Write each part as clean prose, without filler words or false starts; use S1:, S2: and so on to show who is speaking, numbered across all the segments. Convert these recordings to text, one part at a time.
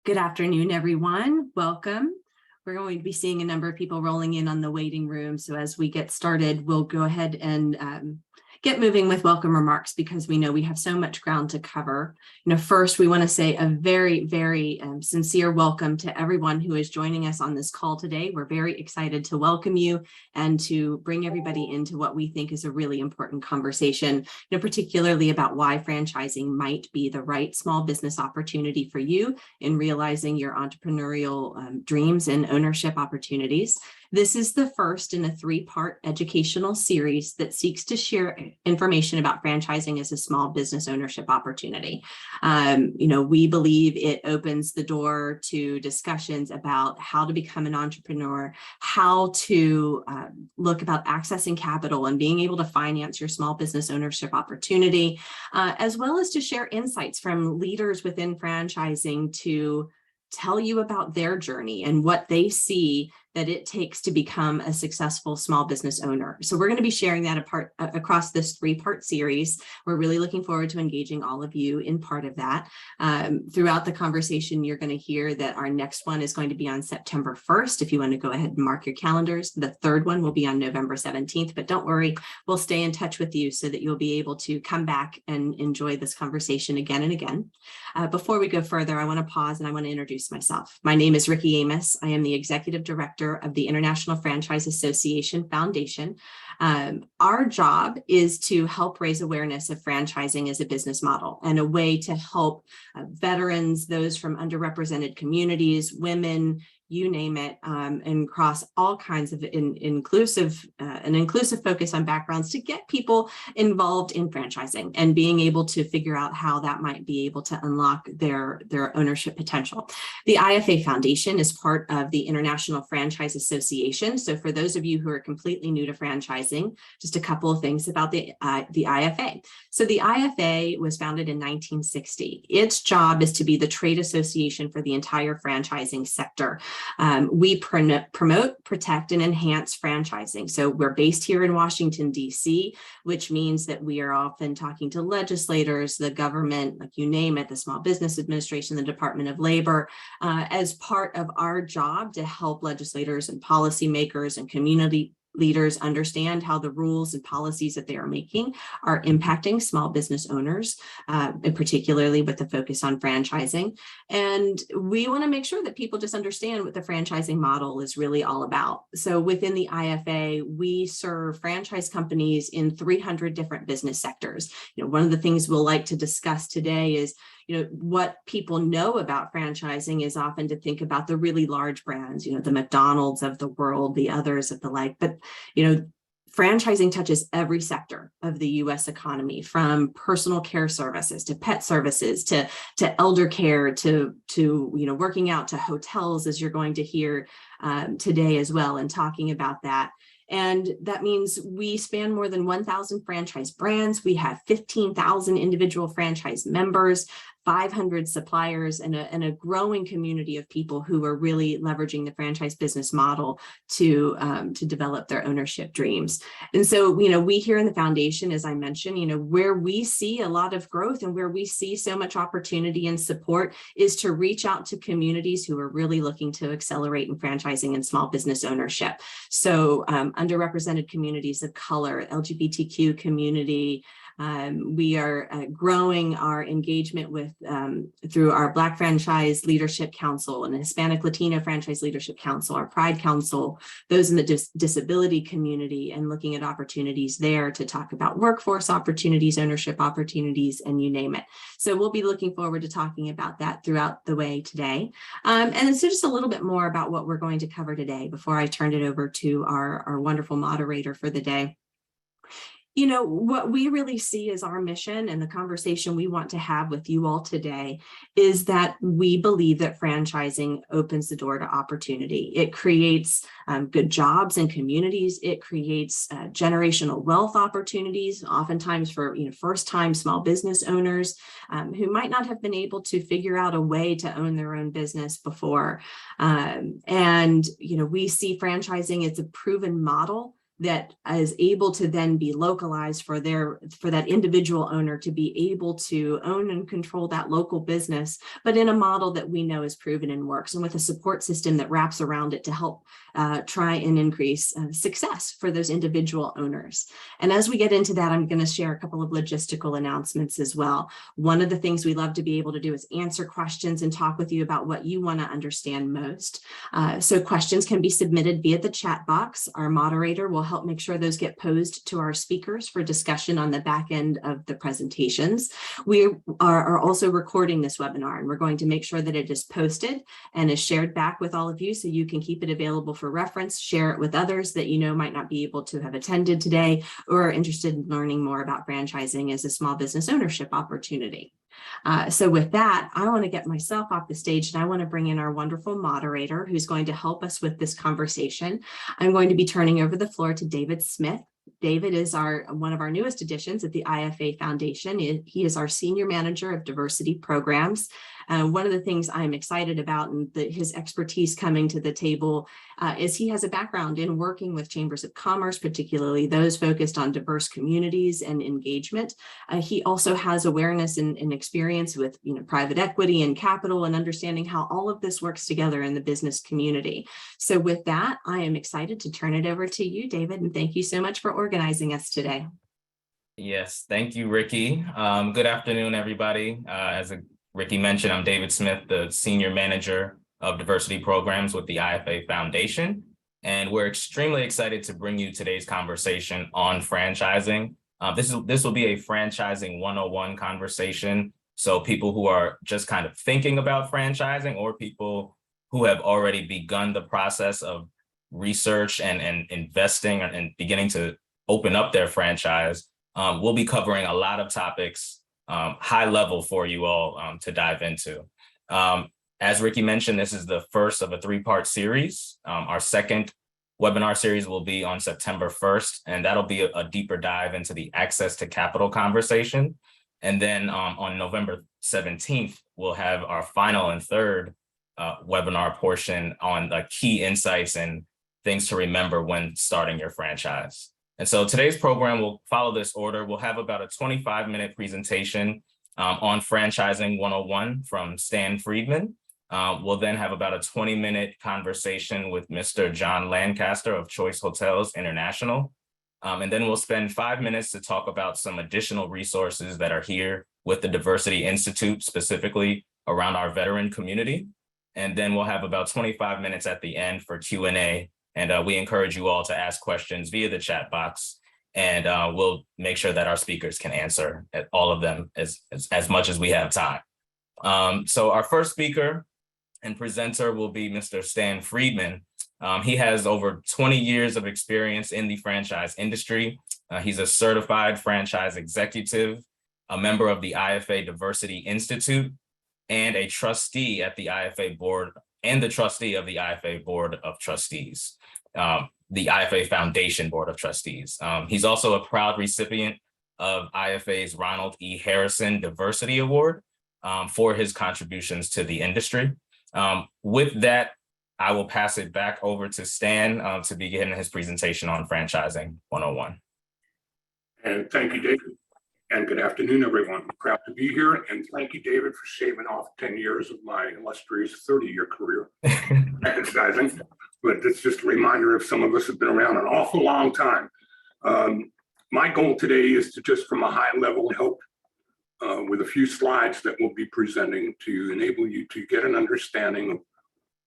S1: Good afternoon, everyone. Welcome. We're going to be seeing a number of people rolling in on the waiting room. So as we get started, we'll go ahead and get moving with welcome remarks because we know we have so much ground to cover. First, we want to say a very, very sincere welcome to everyone who is joining us on this call today. We're very excited to welcome you and to bring everybody into what we think is a really important conversation, particularly about why franchising might be the right small business opportunity for you in realizing your entrepreneurial dreams and ownership opportunities. This is the first in a three-part educational series that seeks to share information about franchising as a small business ownership opportunity. We believe it opens the door to discussions about how to become an entrepreneur, how to look about accessing capital and being able to finance your small business ownership opportunity, as well as to share insights from leaders within franchising to tell you about their journey and what they see that it takes to become a successful small business owner. So we're going to be sharing that across this three-part series. We're really looking forward to engaging all of you in part of that. Throughout the conversation, you're going to hear that our next one is going to be on September 1st. If you want to go ahead and mark your calendars, the third one will be on November 17th, but don't worry, we'll stay in touch with you so that you'll be able to come back and enjoy this conversation again and again. Before we go further, I want to pause and I want to introduce myself. My name is Ricky Amos. I am the Executive Director of the International Franchise Association Foundation. Our job is to help raise awareness of franchising as a business model and a way to help veterans, those from underrepresented communities, women, you name it, and across all kinds of an inclusive focus on backgrounds to get people involved in franchising and being able to figure out how that might be able to unlock their ownership potential. The IFA Foundation is part of the International Franchise Association. So for those of you who are completely new to franchising, just a couple of things about the IFA. So the IFA was founded in 1960. Its job is to be the trade association for the entire franchising sector. We promote, protect, and enhance franchising. So we're based here in Washington, D.C., which means that we are often talking to legislators, the government, like you name it, the Small Business Administration, the Department of Labor, as part of our job to help legislators and policymakers and community leaders understand how the rules and policies that they are making are impacting small business owners, and particularly with the focus on franchising. And we want to make sure that people just understand what the franchising model is really all about. So within the IFA, we serve franchise companies in 300 different business sectors. One of the things we'll like to discuss today is what people know about franchising is often to think about the really large brands, the McDonald's of the world, the others of the like. But, franchising touches every sector of the U.S. economy, from personal care services to pet services to elder care to working out to hotels, as you're going to hear today as well, and talking about that. And that means we span more than 1,000 franchise brands. We have 15,000 individual franchise members, 500 suppliers, and a growing community of people who are really leveraging the franchise business model to develop their ownership dreams. And so, we here in the foundation, as I mentioned, where we see a lot of growth and where we see so much opportunity and support is to reach out to communities who are really looking to accelerate in franchising and small business ownership. So underrepresented communities of color, LGBTQ community. We are growing our engagement with through our Black Franchise Leadership Council and Hispanic Latino Franchise Leadership Council, our Pride Council, those in the disability community, and looking at opportunities there to talk about workforce opportunities, ownership opportunities, and you name it. So we'll be looking forward to talking about that throughout the way today. And so just a little bit more about what we're going to cover today before I turn it over to our wonderful moderator for the day. What we really see as our mission and the conversation we want to have with you all today is that we believe that franchising opens the door to opportunity. It creates good jobs and communities. It creates generational wealth opportunities, oftentimes for first-time small business owners who might not have been able to figure out a way to own their own business before. We see franchising as a proven model that is able to then be localized for that individual owner to be able to own and control that local business, but in a model that we know is proven and works, and with a support system that wraps around it to help try and increase success for those individual owners. And as we get into that, I'm going to share a couple of logistical announcements as well. One of the things we love to be able to do is answer questions and talk with you about what you want to understand most. So questions can be submitted via the chat box. Our moderator will help make sure those get posed to our speakers for discussion on the back end of the presentations. We are also recording this webinar, and we're going to make sure that it is posted and is shared back with all of you so you can keep it available for reference, share it with others that you know might not be able to have attended today or are interested in learning more about franchising as a small business ownership opportunity. So with that, I want to get myself off the stage, and I want to bring in our wonderful moderator who's going to help us with this conversation. I'm going to be turning over the floor to David Smith. David is one of our newest additions at the Ifa Foundation. He is our Senior Manager of Diversity Programs. One of the things I'm excited about and his expertise coming to the table is he has a background in working with chambers of commerce, particularly those focused on diverse communities and engagement. He also has awareness and experience with private equity and capital and understanding how all of this works together in the business community. So with that, I am excited to turn it over to you, David, and thank you so much for organizing us today.
S2: Yes, thank you, Ricky. Good afternoon, everybody. As Ricky mentioned, I'm David Smith, the Senior Manager of Diversity Programs with the Ifa Foundation, and we're extremely excited to bring you today's conversation on franchising. This will be a franchising 101 conversation, so people who are just kind of thinking about franchising or people who have already begun the process of research and investing and beginning to open up their franchise. We'll be covering a lot of topics high level for you all to dive into. As Ricky mentioned, this is the first of a 3-part series. Our second webinar series will be on September 1st, and that'll be a deeper dive into the access to capital conversation. And then on November 17th, we'll have our final and third webinar portion on the key insights and things to remember when starting your franchise. And so today's program will follow this order. We'll have about a 25-minute presentation on Franchising 101 from Stan Friedman. We'll then have about a 20-minute conversation with Mr. John Lancaster of Choice Hotels International. And then we'll spend 5 minutes to talk about some additional resources that are here with the Diversity Institute, specifically around our veteran community. And then we'll have about 25 minutes at the end for Q&A. And we encourage you all to ask questions via the chat box, and we'll make sure that our speakers can answer all of them as much as we have time. So our first speaker and presenter will be Mr. Stan Friedman. He has over 20 years of experience in the franchise industry. He's a certified franchise executive, a member of the Ifa Diversity Institute, and a trustee at the Ifa board and the trustee of the Ifa Board of Trustees, the Ifa Foundation Board of Trustees. He's also a proud recipient of IFA's Ronald E. Harrison Diversity Award for his contributions to the industry. With that, I will pass it back over to Stan to begin his presentation on Franchising 101.
S3: And thank you, David. And good afternoon, everyone. I'm proud to be here. And thank you, David, for shaving off 10 years of my illustrious 30-year career in franchising. But it's just a reminder of some of us have been around an awful long time. My goal today is to just from a high level help with a few slides that we'll be presenting to enable you to get an understanding of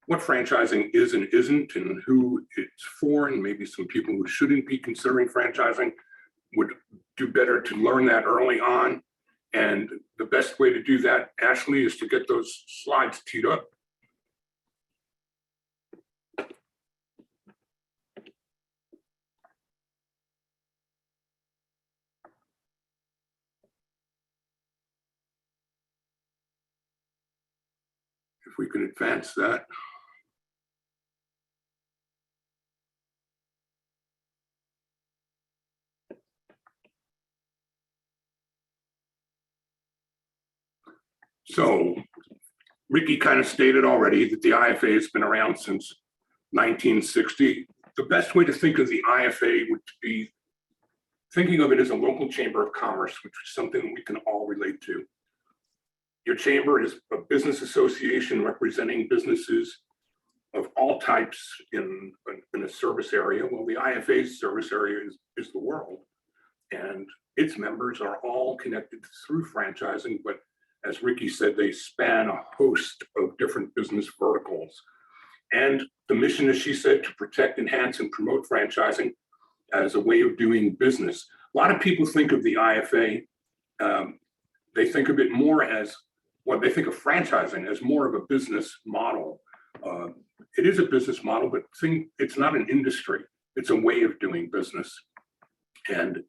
S3: what franchising is and isn't and who it's for, and maybe some people who shouldn't be considering franchising would do better to learn that early on. And the best way to do that, Ashley, is to get those slides teed up. If we can advance that. So Ricky kind of stated already that the IFA has been around since 1960. the best way to think of the IFA would be thinking of it as a local chamber of commerce, which is something that we can all relate to. Your chamber is a business association representing businesses of all types in a service area. Well, the IFA's service area is the world, and its members are all connected through franchising, but as Ricky said, they span a host of different business verticals. And the mission, as she said, to protect, enhance, and promote franchising as a way of doing business. A lot of people think of the IFA, they think of it more as, well, they think of franchising as more of a business model. It is a business model, but it's not an industry. It's a way of doing business. And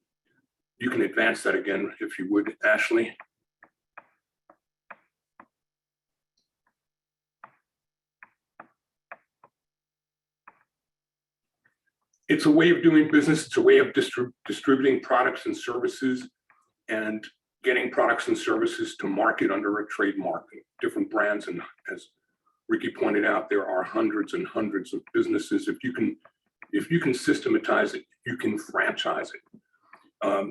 S3: you can advance that again, if you would, Ashley. It's a way of doing business. It's a way of distributing products and services and getting products and services to market under a trademark, different brands. And as Ricky pointed out, there are hundreds and hundreds of businesses. If you can systematize it, you can franchise it.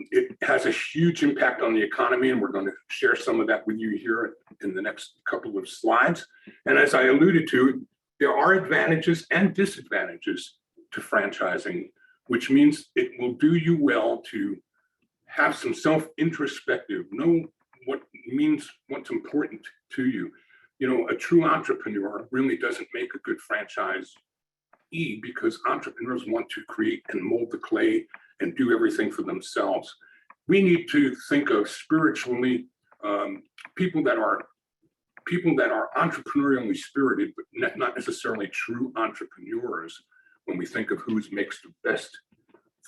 S3: It has a huge impact on the economy, and we're going to share some of that with you here in the next couple of slides. And as I alluded to, there are advantages and disadvantages to franchising, which means it will do you well to have some self-introspective, know what's important to you. You know, a true entrepreneur really doesn't make a good franchisee, because entrepreneurs want to create and mold the clay and do everything for themselves. We need to think of spiritually people that are entrepreneurially spirited, but not necessarily true entrepreneurs when we think of who makes the best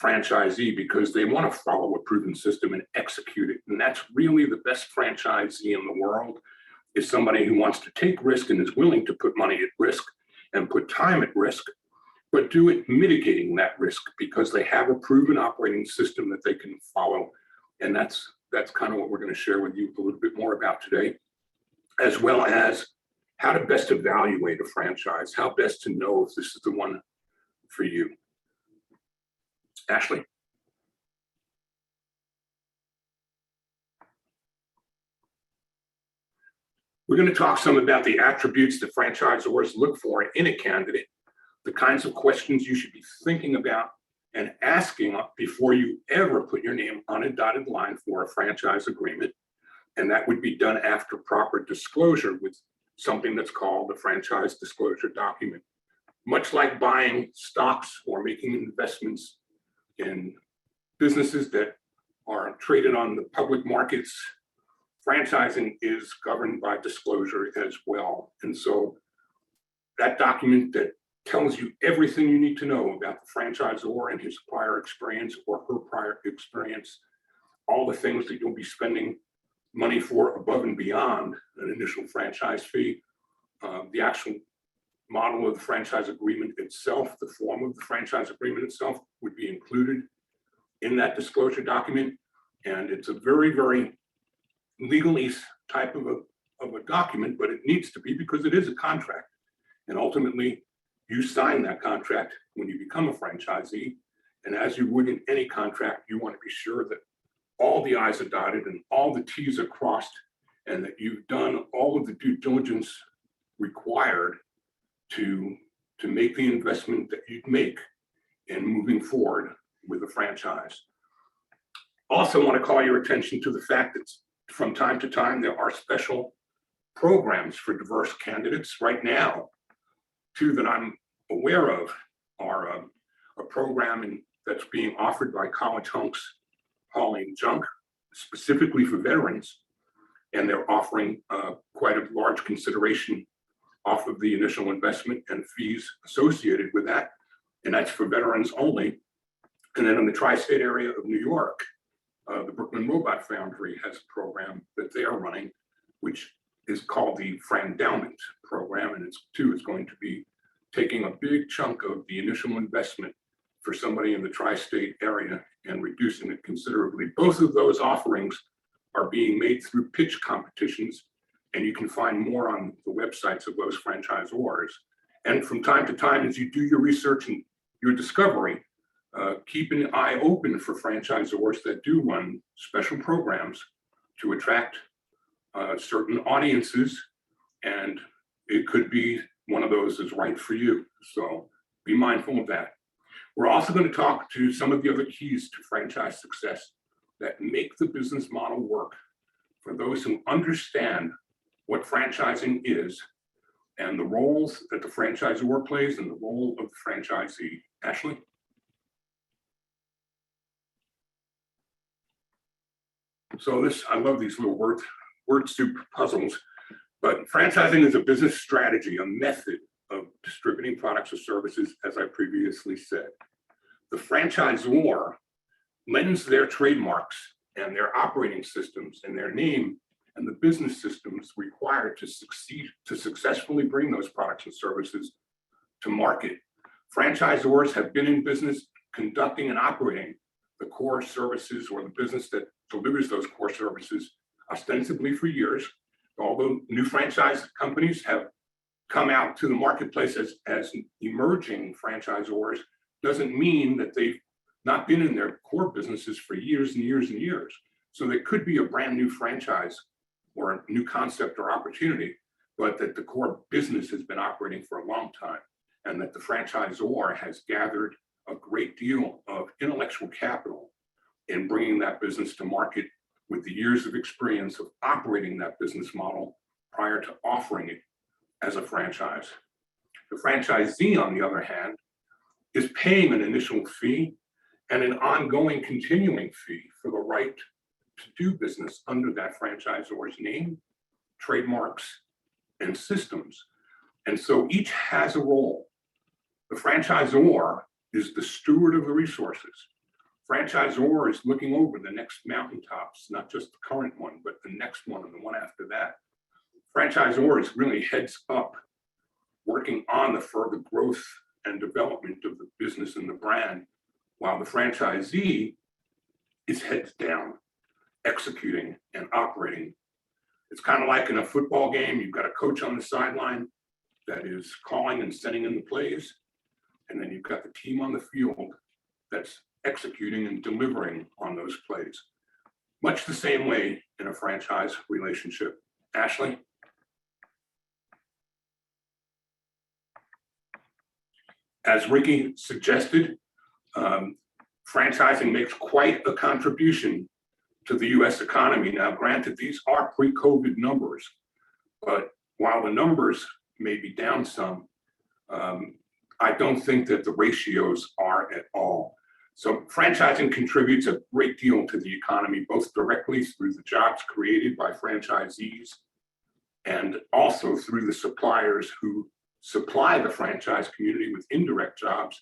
S3: franchisee, because they want to follow a proven system and execute it. And that's really the best franchisee in the world, is somebody who wants to take risk and is willing to put money at risk and put time at risk, but do it mitigating that risk because they have a proven operating system that they can follow. And that's kind of what we're going to share with you a little bit more about today, as well as how to best evaluate a franchise, how best to know if this is the one for you. Ashley? We're going to talk some about the attributes that franchisors look for in a candidate, the kinds of questions you should be thinking about and asking before you ever put your name on a dotted line for a franchise agreement. And that would be done after proper disclosure with something that's called the franchise disclosure document. Much like buying stocks or making investments in businesses that are traded on the public markets, franchising is governed by disclosure as well. And so that document that tells you everything you need to know about the franchisor and his prior experience or her prior experience, all the things that you'll be spending money for above and beyond an initial franchise fee, the actual model of the franchise agreement itself, the form of the franchise agreement itself would be included in that disclosure document. And it's a very, very legalese type of a document, but it needs to be, because it is a contract. And ultimately, you sign that contract when you become a franchisee. And as you would in any contract, you want to be sure that all the I's are dotted and all the T's are crossed, and that you've done all of the due diligence required to make the investment that you'd make in moving forward with a franchise. Also want to call your attention to the fact that from time to time, there are special programs for diverse candidates. Right now, two that I'm aware of are a program that's being offered by College Hunks, Pauline Junk, specifically for veterans. And they're offering quite a large consideration off of the initial investment and fees associated with that. And that's for veterans only. And then in the tri-state area of New York, the Brooklyn Robot Foundry has a program that they are running, which is called the Frandowment program. And it's going to be taking a big chunk of the initial investment for somebody in the tri-state area and reducing it considerably. Both of those offerings are being made through pitch competitions, and you can find more on the websites of those franchisors. And from time to time, as you do your research and your discovery. Keep an eye open for franchisors that do run special programs to attract certain audiences, and it could be one of those is right for you. So be mindful of that. We're also going to talk to some of the other keys to franchise success that make the business model work for those who understand what franchising is and the roles that the franchisor plays and the role of the franchisee. Ashley? So I love these little word soup puzzles, but franchising is a business strategy, a method of distributing products or services, as I previously said. The franchisor lends their trademarks and their operating systems and their name and the business systems required to successfully bring those products and services to market. Franchisors have been in business conducting and operating the core services or the business that delivers those core services ostensibly for years. Although new franchise companies have come out to the marketplace as emerging franchisors, doesn't mean that they've not been in their core businesses for years and years and years. So there could be a brand new franchise or a new concept or opportunity, but that the core business has been operating for a long time, and that the franchisor has gathered a great deal of intellectual capital in bringing that business to market with the years of experience of operating that business model prior to offering it as a franchise. The franchisee, on the other hand, is paying an initial fee and an ongoing continuing fee for the right to do business under that franchisor's name, trademarks, and systems. And so each has a role. The franchisor is the steward of the resources. Franchisor is looking over the next mountaintops, not just the current one, but the next one and the one after that. Franchisor is really heads up, working on the further growth and development of the business and the brand, while the franchisee is heads down, executing and operating. It's kind of like in a football game, you've got a coach on the sideline that is calling and sending in the plays, and then you've got the team on the field that's executing and delivering on those plays. Much the same way in a franchise relationship. Ashley? As Ricky suggested, franchising makes quite a contribution to the US economy. Now, granted, these are pre-COVID numbers, but while the numbers may be down some, I don't think that the ratios are at all. So franchising contributes a great deal to the economy, both directly through the jobs created by franchisees and also through the suppliers who supply the franchise community with indirect jobs.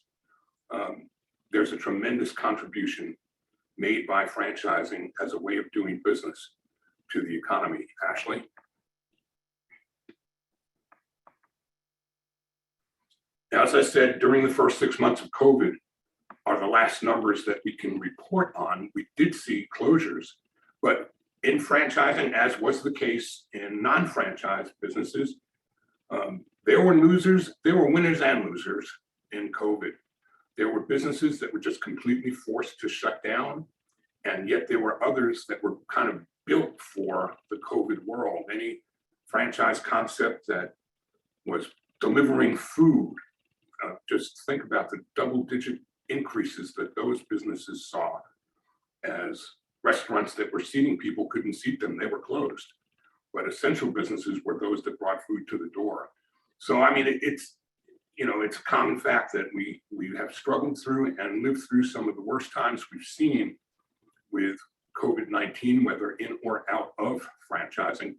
S3: There's a tremendous contribution made by franchising as a way of doing business to the economy. Ashley? Now, as I said, during the first 6 months of COVID are the last numbers that we can report on. We did see closures, but in franchising, as was the case in non-franchise businesses, there were losers, there were winners and losers in COVID. There were businesses that were just completely forced to shut down, and yet there were others that were kind of built for the COVID world. Any franchise concept that was delivering food, just think about the double-digit increases that those businesses saw as restaurants that were seating people couldn't seat them, they were closed. But essential businesses were those that brought food to the door. So, I mean, it's a common fact that we have struggled through and lived through some of the worst times we've seen with COVID-19, whether in or out of franchising.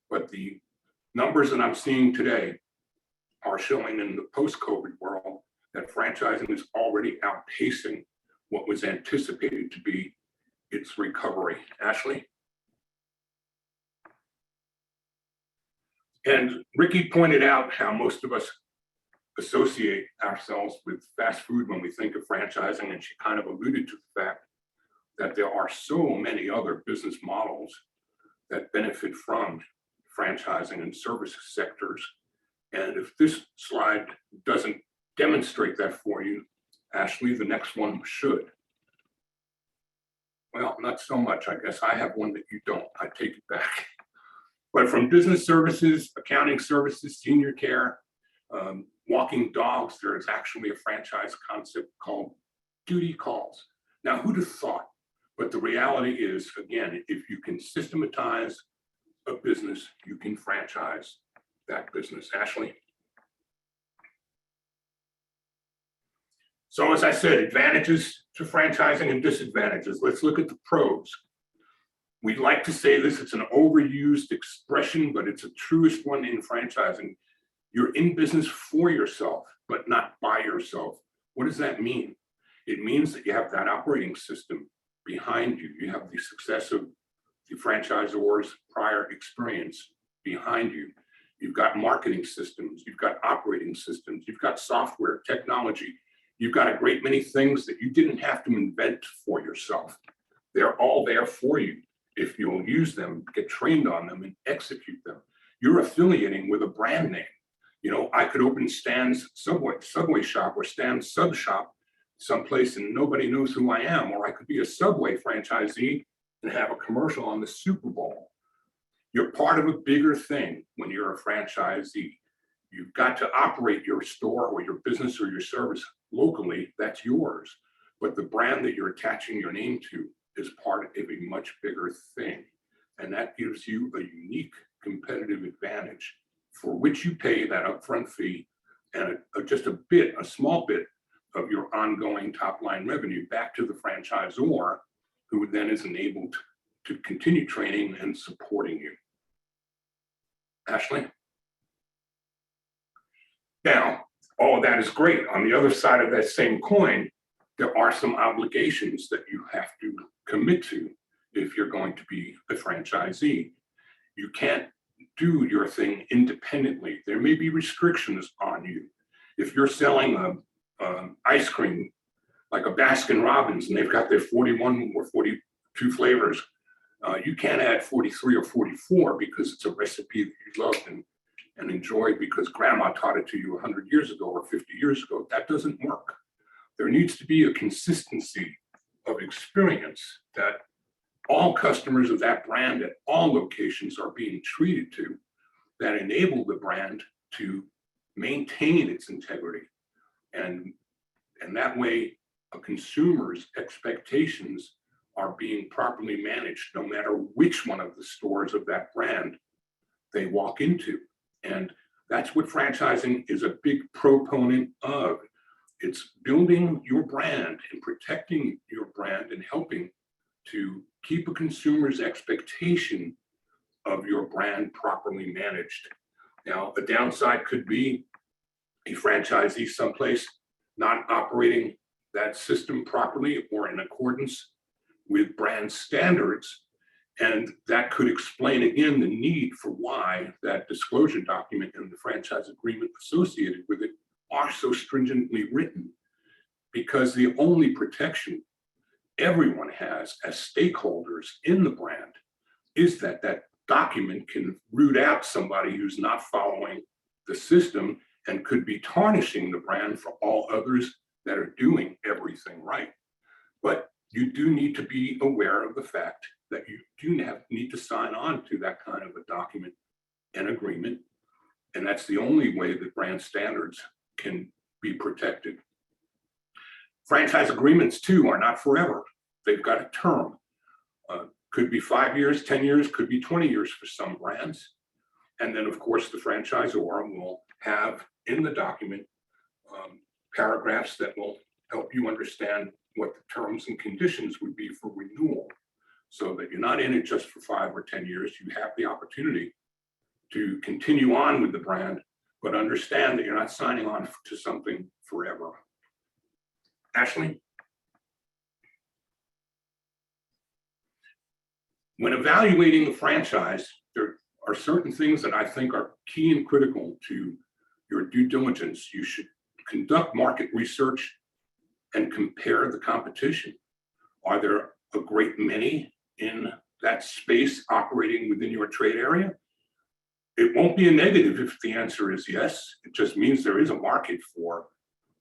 S3: But the numbers that I'm seeing today are showing in the post-COVID world that franchising is already outpacing what was anticipated to be its recovery. Ashley? And Ricky pointed out how most of us associate ourselves with fast food when we think of franchising, and she kind of alluded to the fact that there are so many other business models that benefit from franchising and service sectors. And if this slide doesn't demonstrate that for you, Ashley, the next one should. Well, not so much, I guess. I have one that you don't. I take it back. But from business services, accounting services, senior care, walking dogs, there is actually a franchise concept called duty calls. Now, who'd have thought? But the reality is, again, if you can systematize a business, you can franchise that business. Ashley? So as I said, advantages to franchising and disadvantages. Let's look at the pros. We'd like to say this, it's an overused expression, but it's a truest one in franchising. You're in business for yourself, but not by yourself. What does that mean? It means that you have that operating system behind you. You have the success of the franchisor's prior experience behind you. You've got marketing systems, you've got operating systems, you've got software, technology. You've got a great many things that you didn't have to invent for yourself. They're all there for you. If you'll use them, get trained on them, and execute them. You're affiliating with a brand name. You know, I could open Stan's Subway shop or Stan's Sub Shop someplace and nobody knows who I am, or I could be a Subway franchisee and have a commercial on the Super Bowl. You're part of a bigger thing when you're a franchisee. You've got to operate your store or your business or your service locally, that's yours. But the brand that you're attaching your name to is part of a much bigger thing. And that gives you a unique competitive advantage for which you pay that upfront fee and just a small bit of your ongoing top line revenue back to the franchisor, who then is enabled to continue training and supporting you. Ashley? Now, all of that is great. On the other side of that same coin, there are some obligations that you have to commit to if you're going to be a franchisee. You can't do your thing independently. There may be restrictions on you. If you're selling ice cream like a Baskin Robbins and they've got their 41 or 42 flavors, you can't add 43 or 44 because it's a recipe that you loved and enjoyed because grandma taught it to you 100 years ago or 50 years ago. That doesn't work. There needs to be a consistency of experience that all customers of that brand at all locations are being treated to, that enable the brand to maintain its integrity. And that way, a consumer's expectations are being properly managed, no matter which one of the stores of that brand they walk into. And that's what franchising is a big proponent of. It's building your brand and protecting your brand and helping to keep a consumer's expectation of your brand properly managed. Now, a downside could be a franchisee someplace not operating that system properly or in accordance with brand standards. And that could explain again the need for why that disclosure document and the franchise agreement associated with it are so stringently written, because the only protection everyone has as stakeholders in the brand is that that document can root out somebody who's not following the system and could be tarnishing the brand for all others that are doing everything right. But you do need to be aware of the fact that you do need to sign on to that kind of a document and agreement. And that's the only way that brand standards can be protected. Franchise agreements too are not forever. They've got a term. Could be 5 years, 10 years, could be 20 years for some brands. And then of course the franchisor will have in the document paragraphs that will help you understand what the terms and conditions would be for renewal, so that you're not in it just for 5 or 10 years. You have the opportunity to continue on with the brand, but understand that you're not signing on to something forever. Ashley? When evaluating a franchise, there are certain things that I think are key and critical to your due diligence. You should conduct market research and compare the competition. Are there a great many in that space operating within your trade area? It won't be a negative if the answer is yes. It just means there is a market for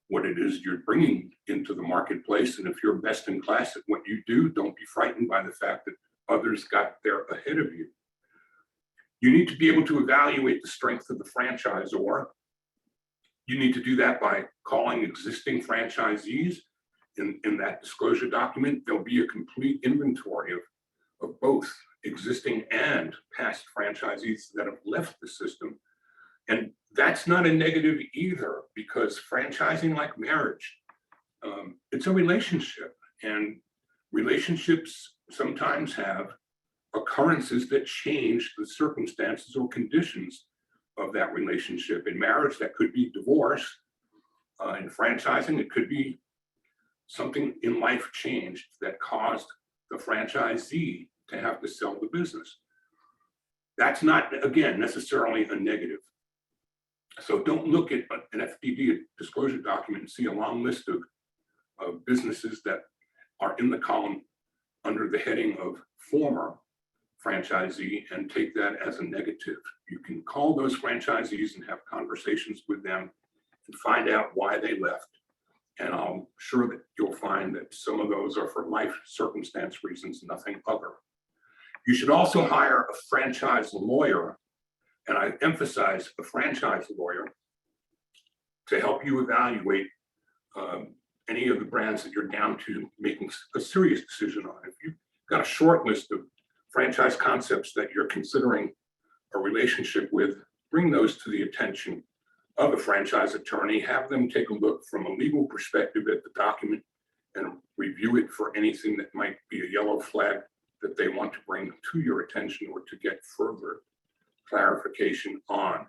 S3: what it is you're bringing into the marketplace. And if you're best in class at what you do, don't be frightened by the fact that others got there ahead of you. You need to be able to evaluate the strength of the franchisor. You need to do that by calling existing franchisees. In that disclosure document, there'll be a complete inventory of both existing and past franchisees that have left the system. And that's not a negative either, because franchising, like marriage, it's a relationship, and relationships sometimes have occurrences that change the circumstances or conditions of that relationship. In marriage, that could be divorce. In franchising, it could be something in life changed that caused the franchisee to have to sell the business. That's not, again, necessarily a negative. So don't look at an FDD disclosure document and see a long list of businesses that are in the column under the heading of former franchisee and take that as a negative. You can call those franchisees and have conversations with them and find out why they left. And I'm sure that you'll find that some of those are for life circumstance reasons, nothing other. You should also hire a franchise lawyer, and I emphasize a franchise lawyer, to help you evaluate any of the brands that you're down to making a serious decision on. If you've got a short list of franchise concepts that you're considering a relationship with, bring those to the attention of a franchise attorney, have them take a look from a legal perspective at the document and review it for anything that might be a yellow flag that they want to bring to your attention or to get further clarification on.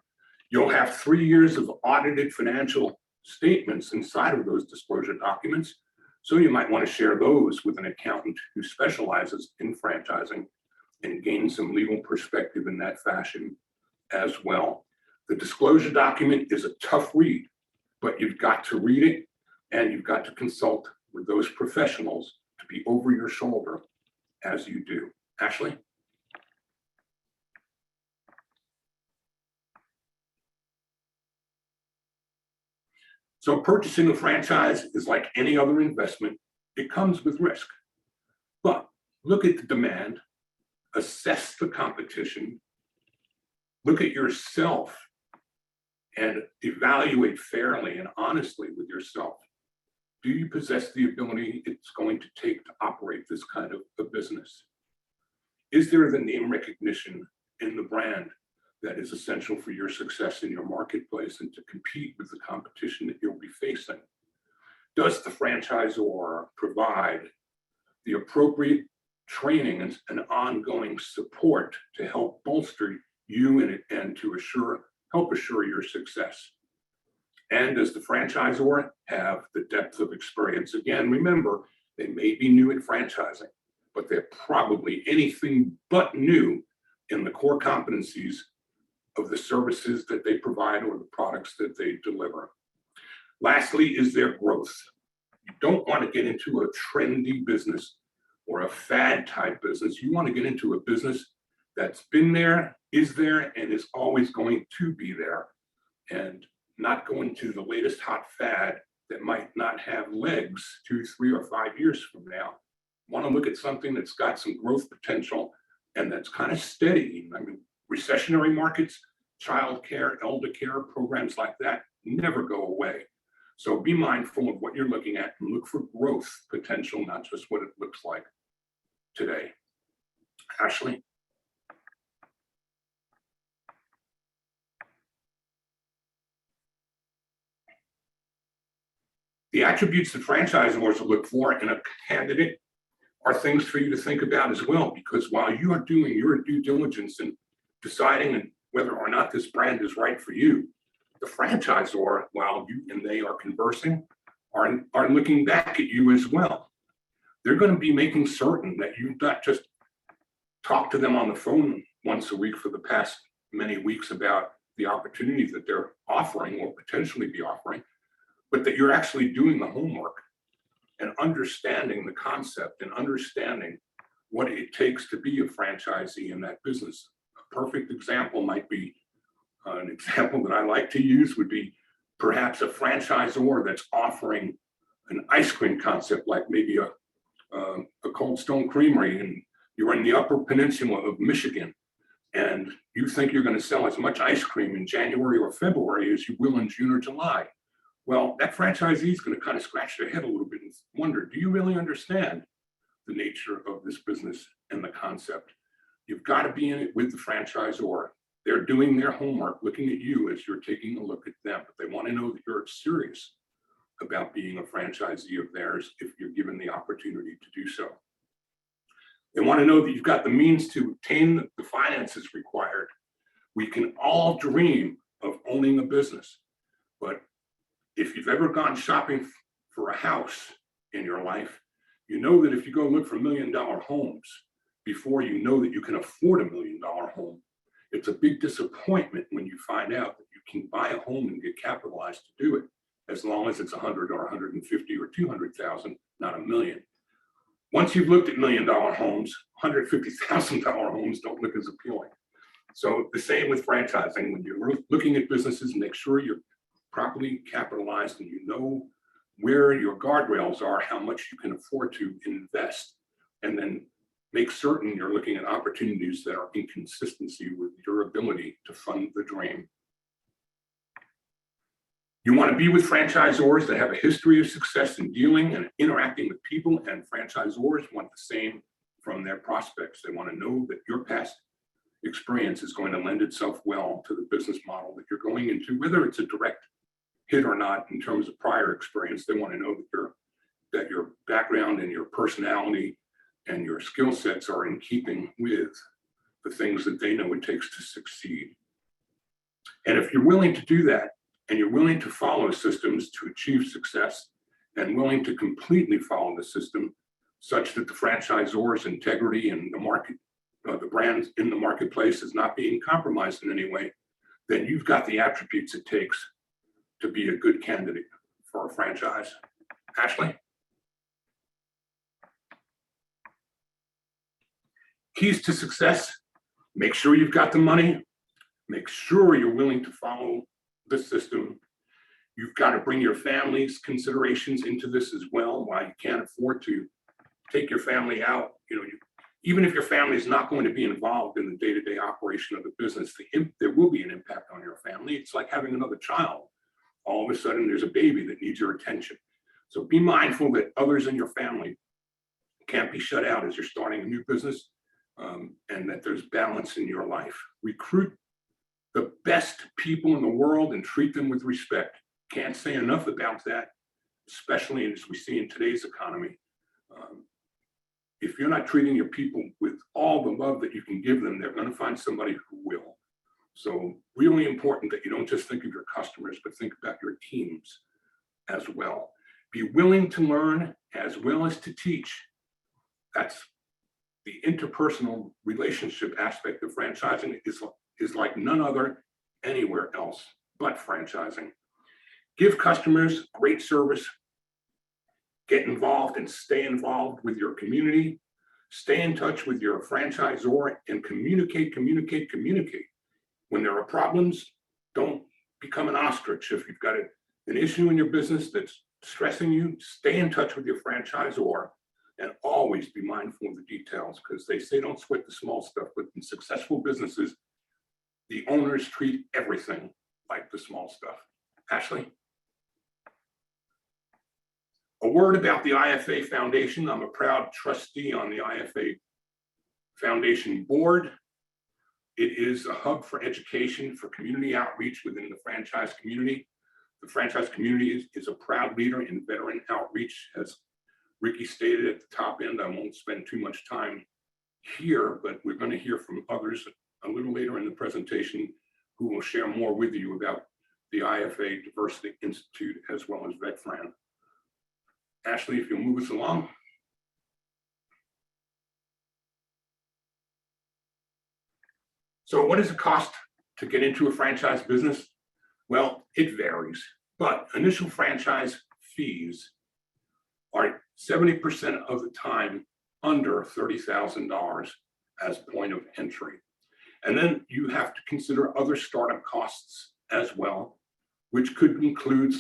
S3: You'll have 3 years of audited financial statements inside of those disclosure documents, so you might want to share those with an accountant who specializes in franchising and gain some legal perspective in that fashion as well. The disclosure document is a tough read, but you've got to read it and you've got to consult with those professionals to be over your shoulder as you do. Ashley? So purchasing a franchise is like any other investment. It comes with risk, but look at the demand, assess the competition, look at yourself and evaluate fairly and honestly with yourself. Do you possess the ability it's going to take to operate this kind of a business? Is there the name recognition in the brand that is essential for your success in your marketplace and to compete with the competition that you'll be facing? Does the franchisor provide the appropriate training and ongoing support to help bolster you and to help assure your success? And does the franchisor have the depth of experience? Again, remember, they may be new at franchising, but they're probably anything but new in the core competencies of the services that they provide or the products that they deliver. Lastly, is there growth? You don't want to get into a trendy business or a fad type business. You want to get into a business that's been there, and is always going to be there, and not go into the latest hot fad that might not have legs 2, 3, or 5 years from now. Want to look at something that's got some growth potential and that's kind of steady. I mean, recessionary markets, childcare, elder care, programs like that never go away. So be mindful of what you're looking at and look for growth potential, not just what it looks like today. Ashley? The attributes that franchisors look for in a candidate are things for you to think about as well, because while you are doing your due diligence and deciding whether or not this brand is right for you, the franchisor, while you and they are conversing, are looking back at you as well. They're going to be making certain that you've not just talked to them on the phone once a week for the past many weeks about the opportunities that they're offering or potentially be offering, but that you're actually doing the homework and understanding the concept and understanding what it takes to be a franchisee in that business. A perfect example might be, an example that I like to use would be perhaps a franchisor that's offering an ice cream concept, like maybe a Cold Stone Creamery, and you're in the Upper Peninsula of Michigan, and you think you're going to sell as much ice cream in January or February as you will in June or July. Well, that franchisee is going to kind of scratch their head a little bit and wonder, do you really understand the nature of this business and the concept? You've got to be in it with the franchisor. They're doing their homework, looking at you as you're taking a look at them, but they want to know that you're serious about being a franchisee of theirs if you're given the opportunity to do so. They want to know that you've got the means to obtain the finances required. We can all dream of owning a business, but if you've ever gone shopping for a house in your life, you know that if you go look for $1 million homes before you know that you can afford $1 million home, it's a big disappointment when you find out that you can buy a home and get capitalized to do it, as long as it's 100 or 150 or 200,000, not $1 million. Once you've looked at $1 million homes, $150,000 homes don't look as appealing. So the same with franchising. When you're looking at businesses, make sure you're properly capitalized and you know where your guardrails are, how much you can afford to invest, and then make certain you're looking at opportunities that are in consistency with your ability to fund the dream. You want to be with franchisors that have a history of success in dealing and interacting with people, and franchisors want the same from their prospects. They want to know that your past experience is going to lend itself well to the business model that you're going into, whether it's a direct hit or not in terms of prior experience. They want to know that your background and your personality and your skill sets are in keeping with the things that they know it takes to succeed. And if you're willing to do that, and you're willing to follow systems to achieve success, and willing to completely follow the system such that the franchisor's integrity and the market, the brands in the marketplace is not being compromised in any way, then you've got the attributes it takes to be a good candidate for a franchise. Ashley? Keys to success: make sure you've got the money, make sure you're willing to follow the system. You've got to bring your family's considerations into this as well. While you can't afford to take your family out, even if your family is not going to be involved in the day-to-day operation of the business, there will be an impact on your family. It's like having another child. All of a sudden, there's a baby that needs your attention. So be mindful that others in your family can't be shut out as you're starting a new business, and that there's balance in your life. Recruit the best people in the world and treat them with respect. Can't say enough about that, especially as we see in today's economy. If you're not treating your people with all the love that you can give them, they're going to find somebody who will. So really important that you don't just think of your customers, but think about your teams as well. Be willing to learn as well as to teach. That's the interpersonal relationship aspect of franchising is like none other anywhere else but franchising. Give customers great service. Get involved and stay involved with your community. Stay in touch with your franchisor and communicate. When there are problems, don't become an ostrich. If you've got an issue in your business that's stressing you, stay in touch with your franchisor and always be mindful of the details, because they say don't sweat the small stuff, but in successful businesses, the owners treat everything like the small stuff. Ashley? A word about the IFA Foundation. I'm a proud trustee on the IFA Foundation board. It is a hub for education, for community outreach within the franchise community. The franchise community is a proud leader in veteran outreach. As Ricky stated at the top end, I won't spend too much time here, but we're going to hear from others a little later in the presentation who will share more with you about the IFA Diversity Institute as well as VetFran. Ashley, if you'll move us along. So what does it cost to get into a franchise business? Well, it varies, but initial franchise fees are 70% of the time under $30,000 as point of entry. And then you have to consider other startup costs as well. which could include,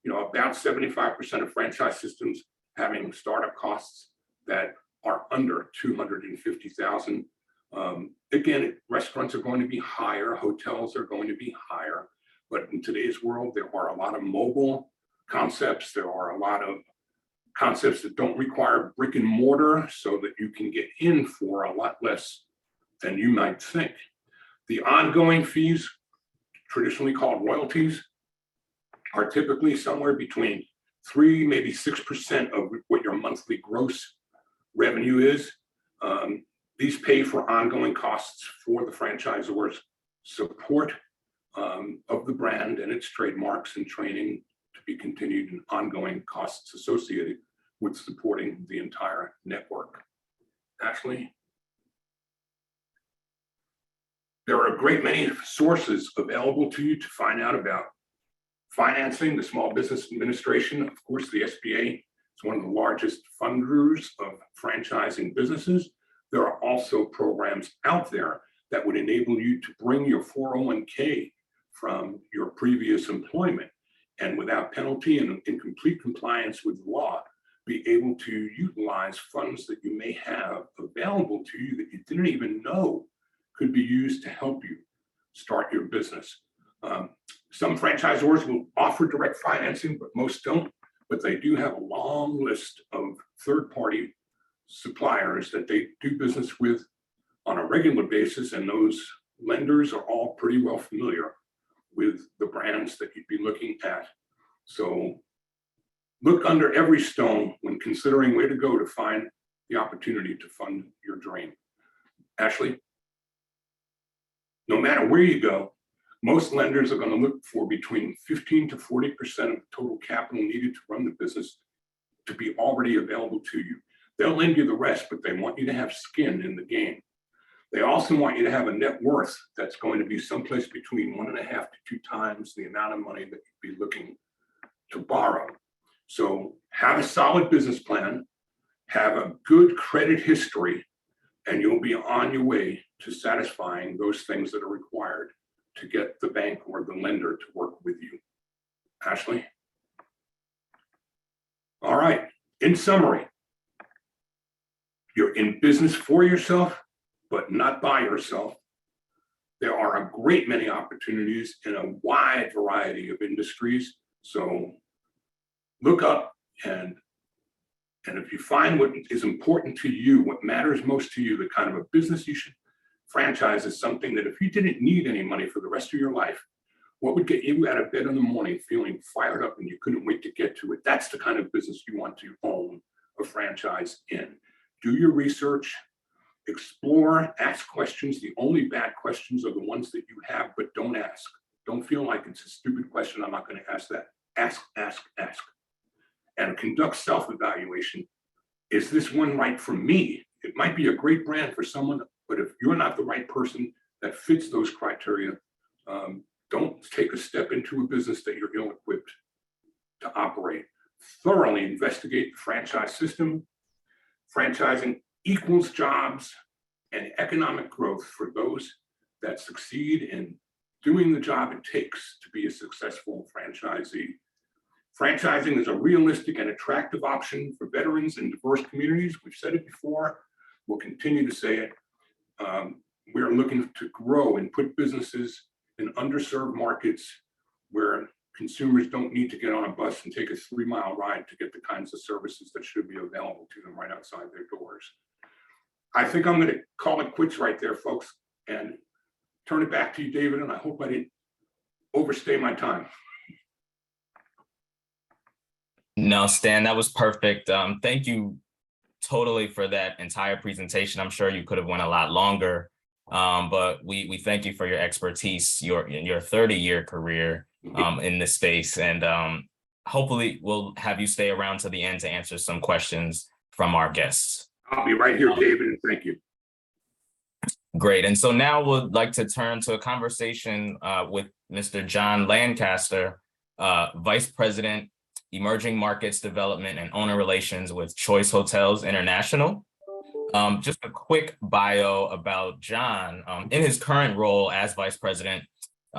S3: about 75% of franchise systems having startup costs that are under $250,000. Again, restaurants are going to be higher, hotels are going to be higher, but in today's world, there are a lot of mobile concepts. There are a lot of concepts that don't require brick and mortar, so that you can get in for a lot less than you might think. The ongoing fees, traditionally called royalties, are typically somewhere between 3, maybe 6% of what your monthly gross revenue is. These pay for ongoing costs for the franchisor's support of the brand and its trademarks and training to be continued, and ongoing costs associated with supporting the entire network. Ashley? There are a great many sources available to you to find out about financing. The Small Business Administration, of course, the SBA is one of the largest funders of franchising businesses. There are also programs out there that would enable you to bring your 401k from your previous employment, and without penalty and in complete compliance with the law, be able to utilize funds that you may have available to you that you didn't even know could be used to help you start your business. Some franchisors will offer direct financing, but most don't. But they do have a long list of third-party suppliers that they do business with on a regular basis, and those lenders are all pretty well familiar with the brands that you'd be looking at. So look under every stone when considering where to go to find the opportunity to fund your dream. Ashley? No matter where you go, most lenders are going to look for between 15 to 40% of the total capital needed to run the business to be already available to you. They'll lend you the rest, but they want you to have skin in the game. They also want you to have a net worth that's going to be someplace between 1.5 to 2 times the amount of money that you'd be looking to borrow. So have a solid business plan, have a good credit history, and you'll be on your way to satisfying those things that are required to get the bank or the lender to work with you. Ashley? All right, in summary, you're in business for yourself, but not by yourself. There are a great many opportunities in a wide variety of industries. So look up, and if you find what is important to you, what matters most to you, the kind of a business you should franchise is something that if you didn't need any money for the rest of your life, what would get you out of bed in the morning feeling fired up and you couldn't wait to get to it? That's the kind of business you want to own a franchise in. Do your research, explore, ask questions. The only bad questions are the ones that you have, but don't ask. Don't feel like it's a stupid question. I'm not going to ask that. Ask, ask, ask. And conduct self-evaluation. Is this one right for me? It might be a great brand for someone, but if you're not the right person that fits those criteria, don't take a step into a business that you're ill-equipped to operate. Thoroughly investigate the franchise system. Franchising equals jobs and economic growth for those that succeed in doing the job it takes to be a successful franchisee. Franchising is a realistic and attractive option for veterans and diverse communities. We've said it before, we'll continue to say it. We're looking to grow and put businesses in underserved markets where consumers don't need to get on a bus and take a 3-mile ride to get the kinds of services that should be available to them right outside their doors. I think I'm going to call it quits right there, folks, and turn it back to you, David, and I hope I didn't overstay my time.
S2: No, Stan, that was perfect. Thank you totally for that entire presentation. I'm sure you could have went a lot longer, but we thank you for your expertise, your 30-year career in this space, and hopefully we'll have you stay around to the end to answer some questions from our guests.
S3: I'll be right here, David, and thank you.
S2: Great. And so now we'd like to turn to a conversation with Mr. John Lancaster, Vice President, Emerging Markets Development and Owner Relations with Choice Hotels International. Just a quick bio about John. In his current role as Vice President,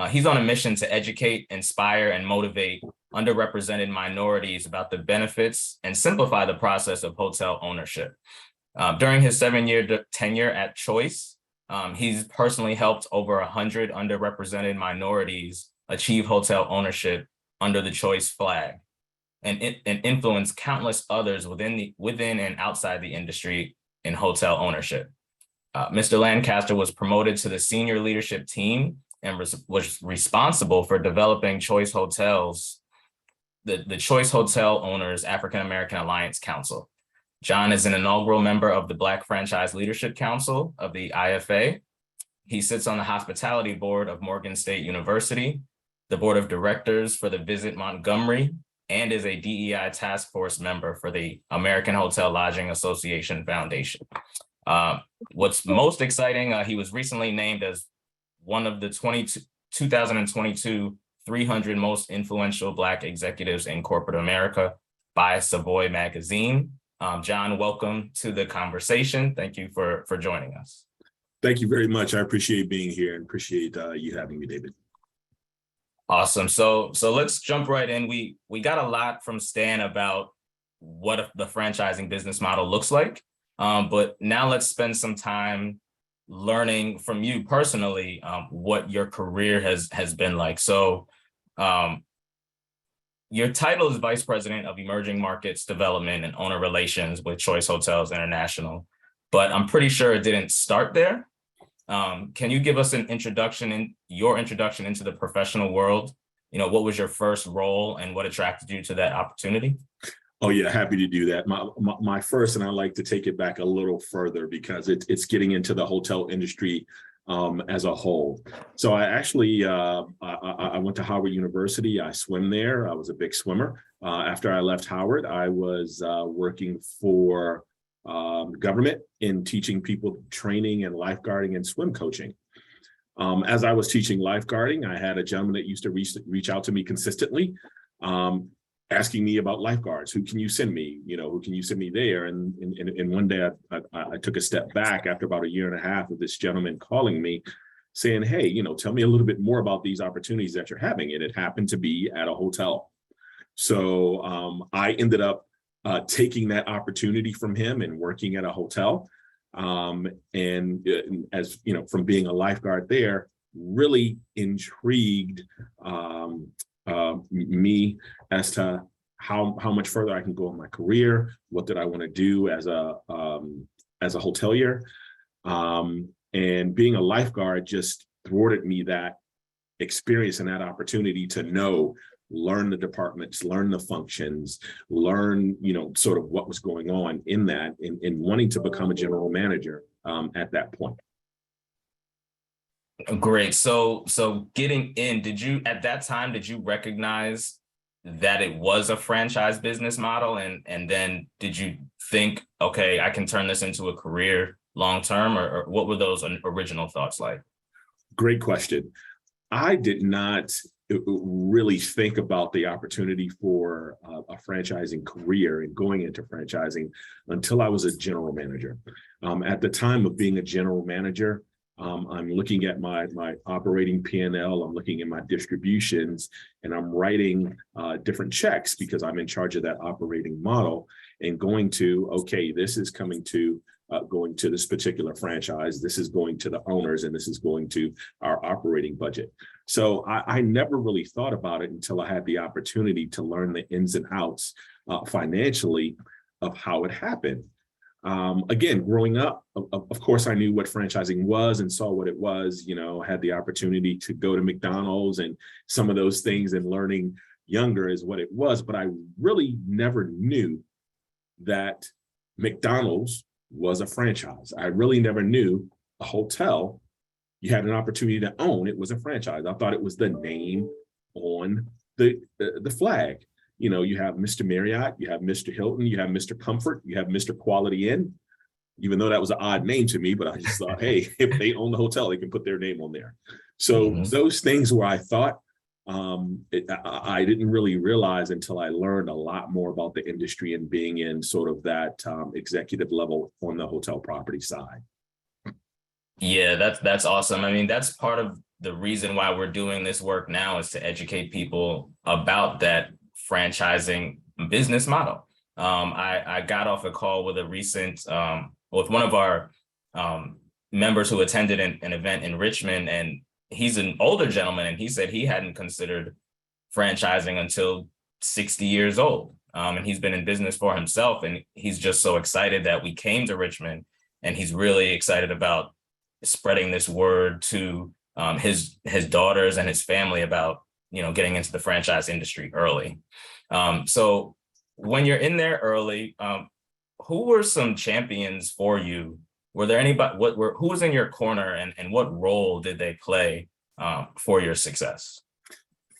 S2: He's on a mission to educate, inspire, and motivate underrepresented minorities about the benefits and simplify the process of hotel ownership. During his 7-year tenure at Choice, he's personally helped over 100 underrepresented minorities achieve hotel ownership under the Choice flag, and influence countless others within and outside the industry in hotel ownership. Mr. Lancaster was promoted to the senior leadership team and was responsible for developing Choice Hotels, the Choice Hotel Owners African American Alliance Council. John is an inaugural member of the Black Franchise Leadership Council of the IFA. He sits on the hospitality board of Morgan State University, the board of directors for the Visit Montgomery, and is a DEI task force member for the American Hotel Lodging Association Foundation. What's most exciting, he was recently named as one of the 2022 300 most influential Black executives in corporate America by Savoy Magazine. John, welcome to the conversation. Thank you for joining us.
S4: Thank you very much. I appreciate being here and appreciate you having me, David.
S2: Awesome. So let's jump right in. We got a lot from Stan about what the franchising business model looks like. But now let's spend some time learning from you personally what your career has been like. So your title is Vice President of Emerging Markets Development and Owner Relations with Choice Hotels International, but I'm pretty sure it didn't start there. Can you give us your introduction into the professional world? You know, what was your first role and what attracted you to that opportunity?
S4: Oh yeah, happy to do that. My first, and I like to take it back a little further because it's getting into the hotel industry as a whole. So I actually, I went to Howard University. I swim there. I was a big swimmer. After I left Howard, I was working for government in teaching people training and lifeguarding and swim coaching. As I was teaching lifeguarding, I had a gentleman that used to reach out to me consistently, asking me about lifeguards. Who can you send me? You know, who can you send me there? And one day I took a step back after about a year and a half of this gentleman calling me saying, hey, you know, tell me a little bit more about these opportunities that you're having. And it happened to be at a hotel. So I ended up taking that opportunity from him and working at a hotel. And as you know, from being a lifeguard there, really intrigued me as to how much further I can go in my career. What did I want to do as a hotelier? And being a lifeguard just thwarted me that experience and that opportunity to learn the departments, learn the functions, learn, you know, sort of what was going on in that, in wanting to become a general manager at that point.
S2: Great. So getting in, at that time, did you recognize that it was a franchise business model? And then did you think, okay, I can turn this into a career long-term, or what were those original thoughts like?
S4: Great question. I did not really think about the opportunity for a franchising career and going into franchising until I was a general manager. At the time of being a general manager, I'm looking at my operating P&L, I'm looking at my distributions, and I'm writing different checks because I'm in charge of that operating model and going to, okay, this is going to this particular franchise, this is going to the owners, and this is going to our operating budget. So I never really thought about it until I had the opportunity to learn the ins and outs financially of how it happened. Again, growing up, of course, I knew what franchising was and saw what it was. You know, had the opportunity to go to McDonald's and some of those things, and learning younger is what it was. But I really never knew that McDonald's was a franchise. I really never knew a hotel you had an opportunity to own. It was a franchise. I thought it was the name on the flag. You know, you have Mr. Marriott, you have Mr. Hilton, you have Mr. Comfort, you have Mr. Quality Inn, even though that was an odd name to me, but I just thought, hey, if they own the hotel, they can put their name on there. So those things where I thought, I didn't really realize until I learned a lot more about the industry and being in sort of that executive level on the hotel property side.
S2: Yeah, that's awesome. I mean, that's part of the reason why we're doing this work now, is to educate people about that franchising business model. I got off a call with with one of our members who attended an event in Richmond, and he's an older gentleman, and he said he hadn't considered franchising until 60 years old. And he's been in business for himself, and he's just so excited that we came to Richmond, and he's really excited about spreading this word to his daughters and his family about, getting into the franchise industry early. So when you're in there early, who were some champions for you? Were there anybody, who was in your corner, and what role did they play for your success?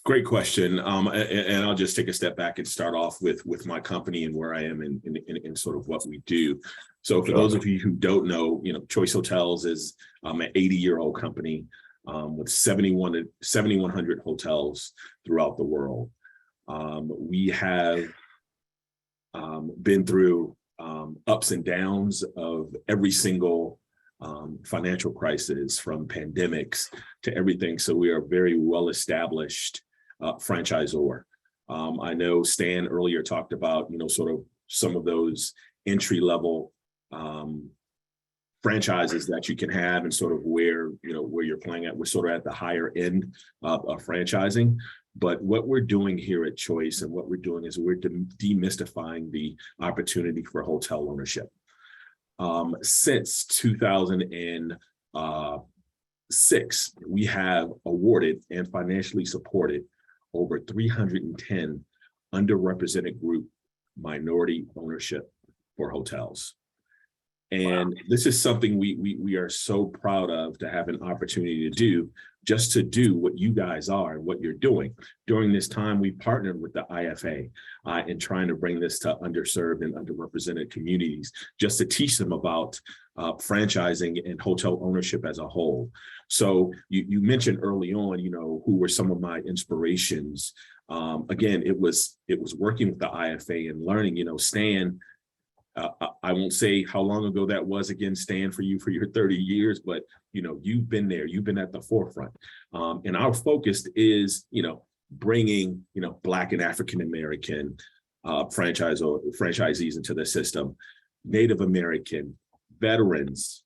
S4: Great question. And I'll just take a step back and start off with my company and where I am in sort of what we do. So for those of you who don't know, Choice Hotels is an 80-year-old company with 7,100 hotels throughout the world. We have been through ups and downs of every single financial crisis, from pandemics to everything. So we are very well established franchisor. I know Stan earlier talked about, sort of some of those entry level franchises that you can have, and sort of where you're playing at. We're sort of at the higher end of franchising. But what we're doing here at Choice, and what we're doing, is we're demystifying the opportunity for hotel ownership. Since 2006, we have awarded and financially supported over 310 underrepresented group minority ownership for hotels. And wow, this is something we are so proud of, to have an opportunity to do, just to do what you guys are and what you're doing. During this time, we partnered with the IFA in trying to bring this to underserved and underrepresented communities, just to teach them about franchising and hotel ownership as a whole. So you mentioned early on, who were some of my inspirations. Again, it was working with the IFA and learning, Stan. I won't say how long ago that was again, Stan, for you, for your 30 years, but you've been there, you've been at the forefront. And our focus is, bringing, Black and African American franchisees into the system, Native American, veterans,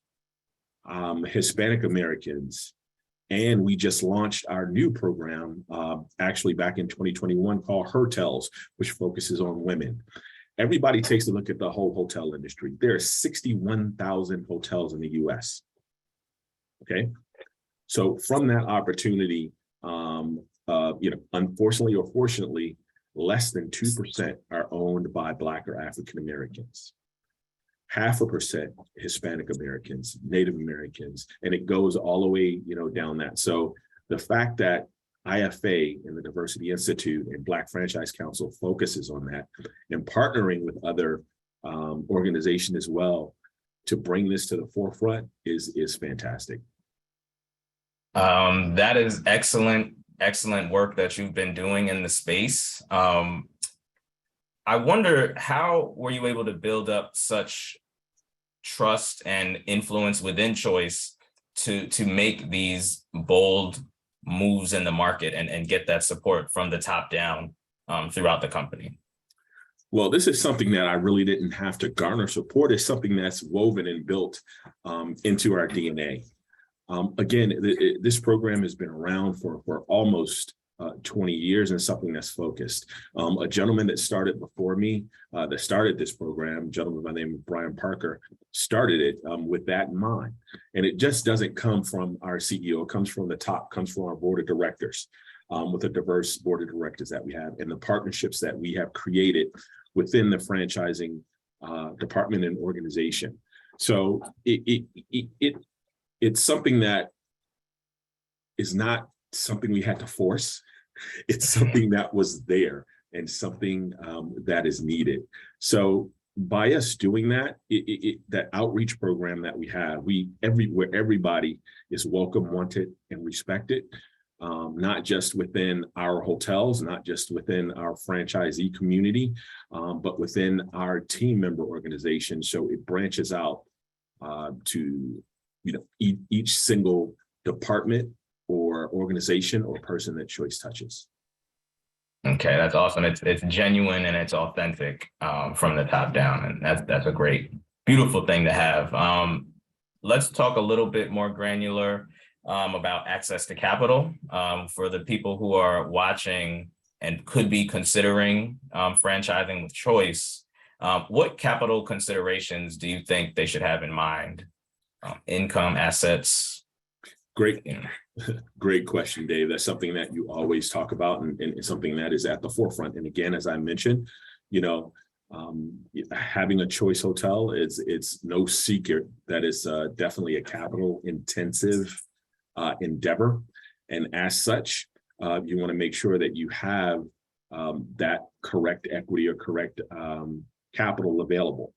S4: Hispanic Americans. And we just launched our new program, actually back in 2021, called Hotels, which focuses on women. Everybody takes a look at the whole hotel industry. There are 61,000 hotels in the US. Okay. So from that opportunity, unfortunately or fortunately, less than 2% are owned by Black or African Americans. 0.5% Hispanic Americans, Native Americans, and it goes all the way, down that. So the fact that IFA and the Diversity Institute and Black Franchise Council focuses on that, and partnering with other organizations as well to bring this to the forefront is fantastic.
S2: That is excellent work that you've been doing in the space. I wonder, how were you able to build up such trust and influence within Choice to make these bold moves in the market and get that support from the top down throughout the company?
S4: Well, this is something that I really didn't have to garner support. It's something that's woven and built into our DNA. Again, this program has been around for almost 20 years, and something that's focused. A gentleman that started before me, that started this program, a gentleman by the name of Brian Parker, started it with that in mind. And it just doesn't come from our CEO, it comes from the top, comes from our board of directors, with a diverse board of directors that we have, and the partnerships that we have created within the franchising department and organization. So it's something that is not something we had to force. It's something that was there, and something that is needed. So by us doing that, that outreach program that we have, where everybody is welcome, wanted, and respected, not just within our hotels, not just within our franchisee community, but within our team member organization. So it branches out to each single department or organization or person that Choice touches.
S2: Okay, that's awesome. It's genuine and it's authentic from the top down, and that's a great, beautiful thing to have. Let's talk a little bit more granular about access to capital for the people who are watching and could be considering franchising with Choice. What capital considerations do you think they should have in mind? Income, assets?
S4: Great. Great question, Dave. That's something that you always talk about, and something that is at the forefront. And again, as I mentioned, having a Choice hotel it's no secret that it's definitely a capital intensive endeavor. And as such, you want to make sure that you have that correct equity or correct capital available.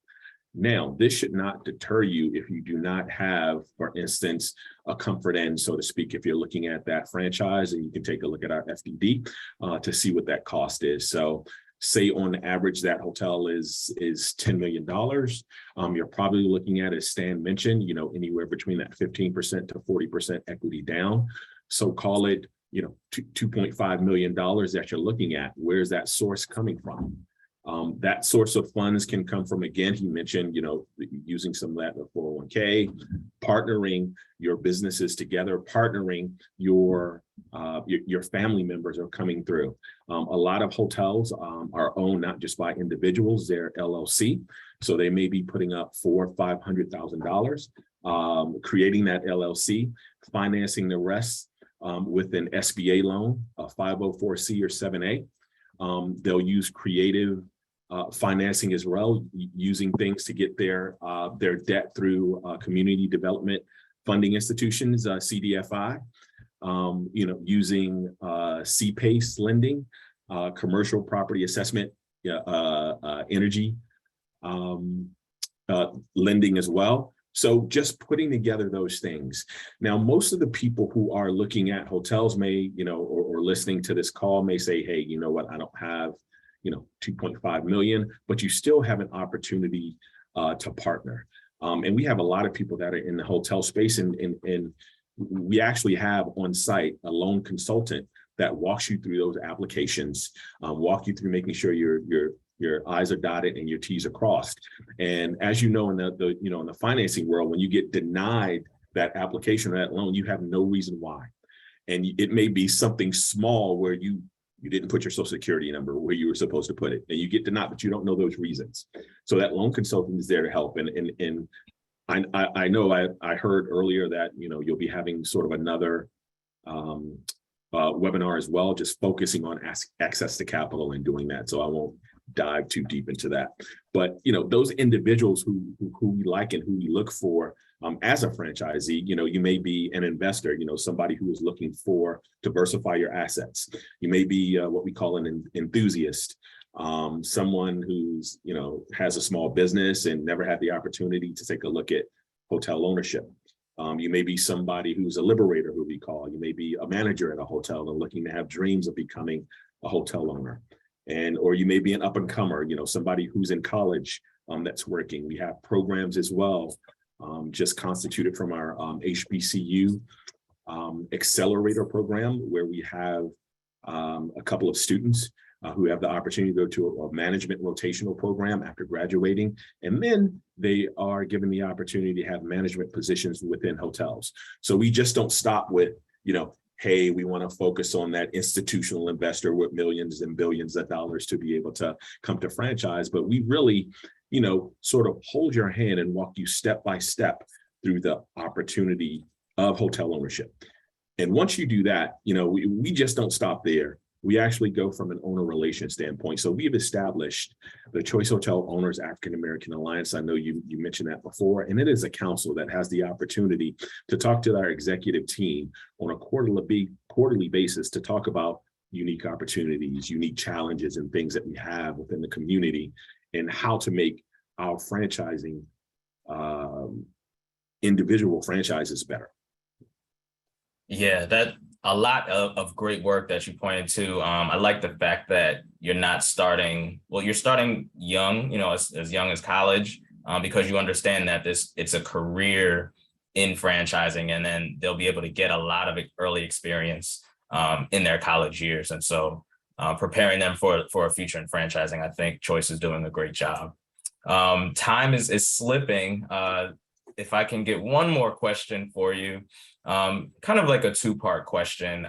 S4: Now, this should not deter you if you do not have, for instance, a comfort end, so to speak. If you're looking at that franchise, and you can take a look at our FDD to see what that cost is. So say on average, that hotel is $10 million. You're probably looking at, as Stan mentioned, anywhere between that 15% to 40% equity down. So call it, $2.5 million that you're looking at. Where's that source coming from? That source of funds can come from, again, he mentioned, using some of that in the 401k, partnering your businesses together, partnering your family members are coming through. A lot of hotels are owned not just by individuals, they're LLC. So they may be putting up $400,000 or $500,000, creating that LLC, financing the rest with an SBA loan, a 504C or 7A. They'll use creative financing as well, using things to get their debt through community development funding institutions, CDFI, using CPACE lending, commercial property assessment, energy lending as well. So just putting together those things. Now, most of the people who are looking at hotels may, or listening to this call may say, hey, you know what, I don't have, 2.5 million, but you still have an opportunity to partner. And we have a lot of people that are in the hotel space, and we actually have on site a loan consultant that walks you through those applications, walk you through making sure your I's are dotted and your T's are crossed. And as you know, in the financing world, when you get denied that application or that loan, you have no reason why. And it may be something small where you didn't put your social security number where you were supposed to put it, and you get denied, but you don't know those reasons. So that loan consultant is there to help. And I know I heard earlier that, you'll be having sort of another webinar as well, just focusing on access to capital and doing that. So I won't dive too deep into that. But, those individuals who we like and who we look for as a franchisee, you may be an investor, somebody who is looking for diversify your assets. You may be what we call an enthusiast, someone who's, has a small business and never had the opportunity to take a look at hotel ownership. You may be somebody who's a liberator, who we call. You may be a manager at a hotel and looking to have dreams of becoming a hotel owner. Or you may be an up and comer, somebody who's in college that's working. We have programs as well, just constituted from our HBCU accelerator program, where we have a couple of students who have the opportunity to go to a management rotational program after graduating. And then they are given the opportunity to have management positions within hotels. So we just don't stop with, hey, we want to focus on that institutional investor with millions and billions of dollars to be able to come to franchise. But we really, sort of hold your hand and walk you step by step through the opportunity of hotel ownership. And once you do that, we just don't stop there. We actually go from an owner relation standpoint. So we've established the Choice Hotel Owners African American Alliance. I know you mentioned that before, and it is a council that has the opportunity to talk to our executive team on a quarterly basis to talk about unique opportunities, unique challenges, and things that we have within the community, and how to make our franchising individual franchises better.
S2: Yeah, that a lot of great work that you pointed to. I like the fact that you're not starting, you're starting young, as young as college, because you understand that it's a career in franchising, and then they'll be able to get a lot of early experience in their college years. And so preparing them for a future in franchising, I think Choice is doing a great job. Time is slipping. If I can get one more question for you, kind of like a two-part question.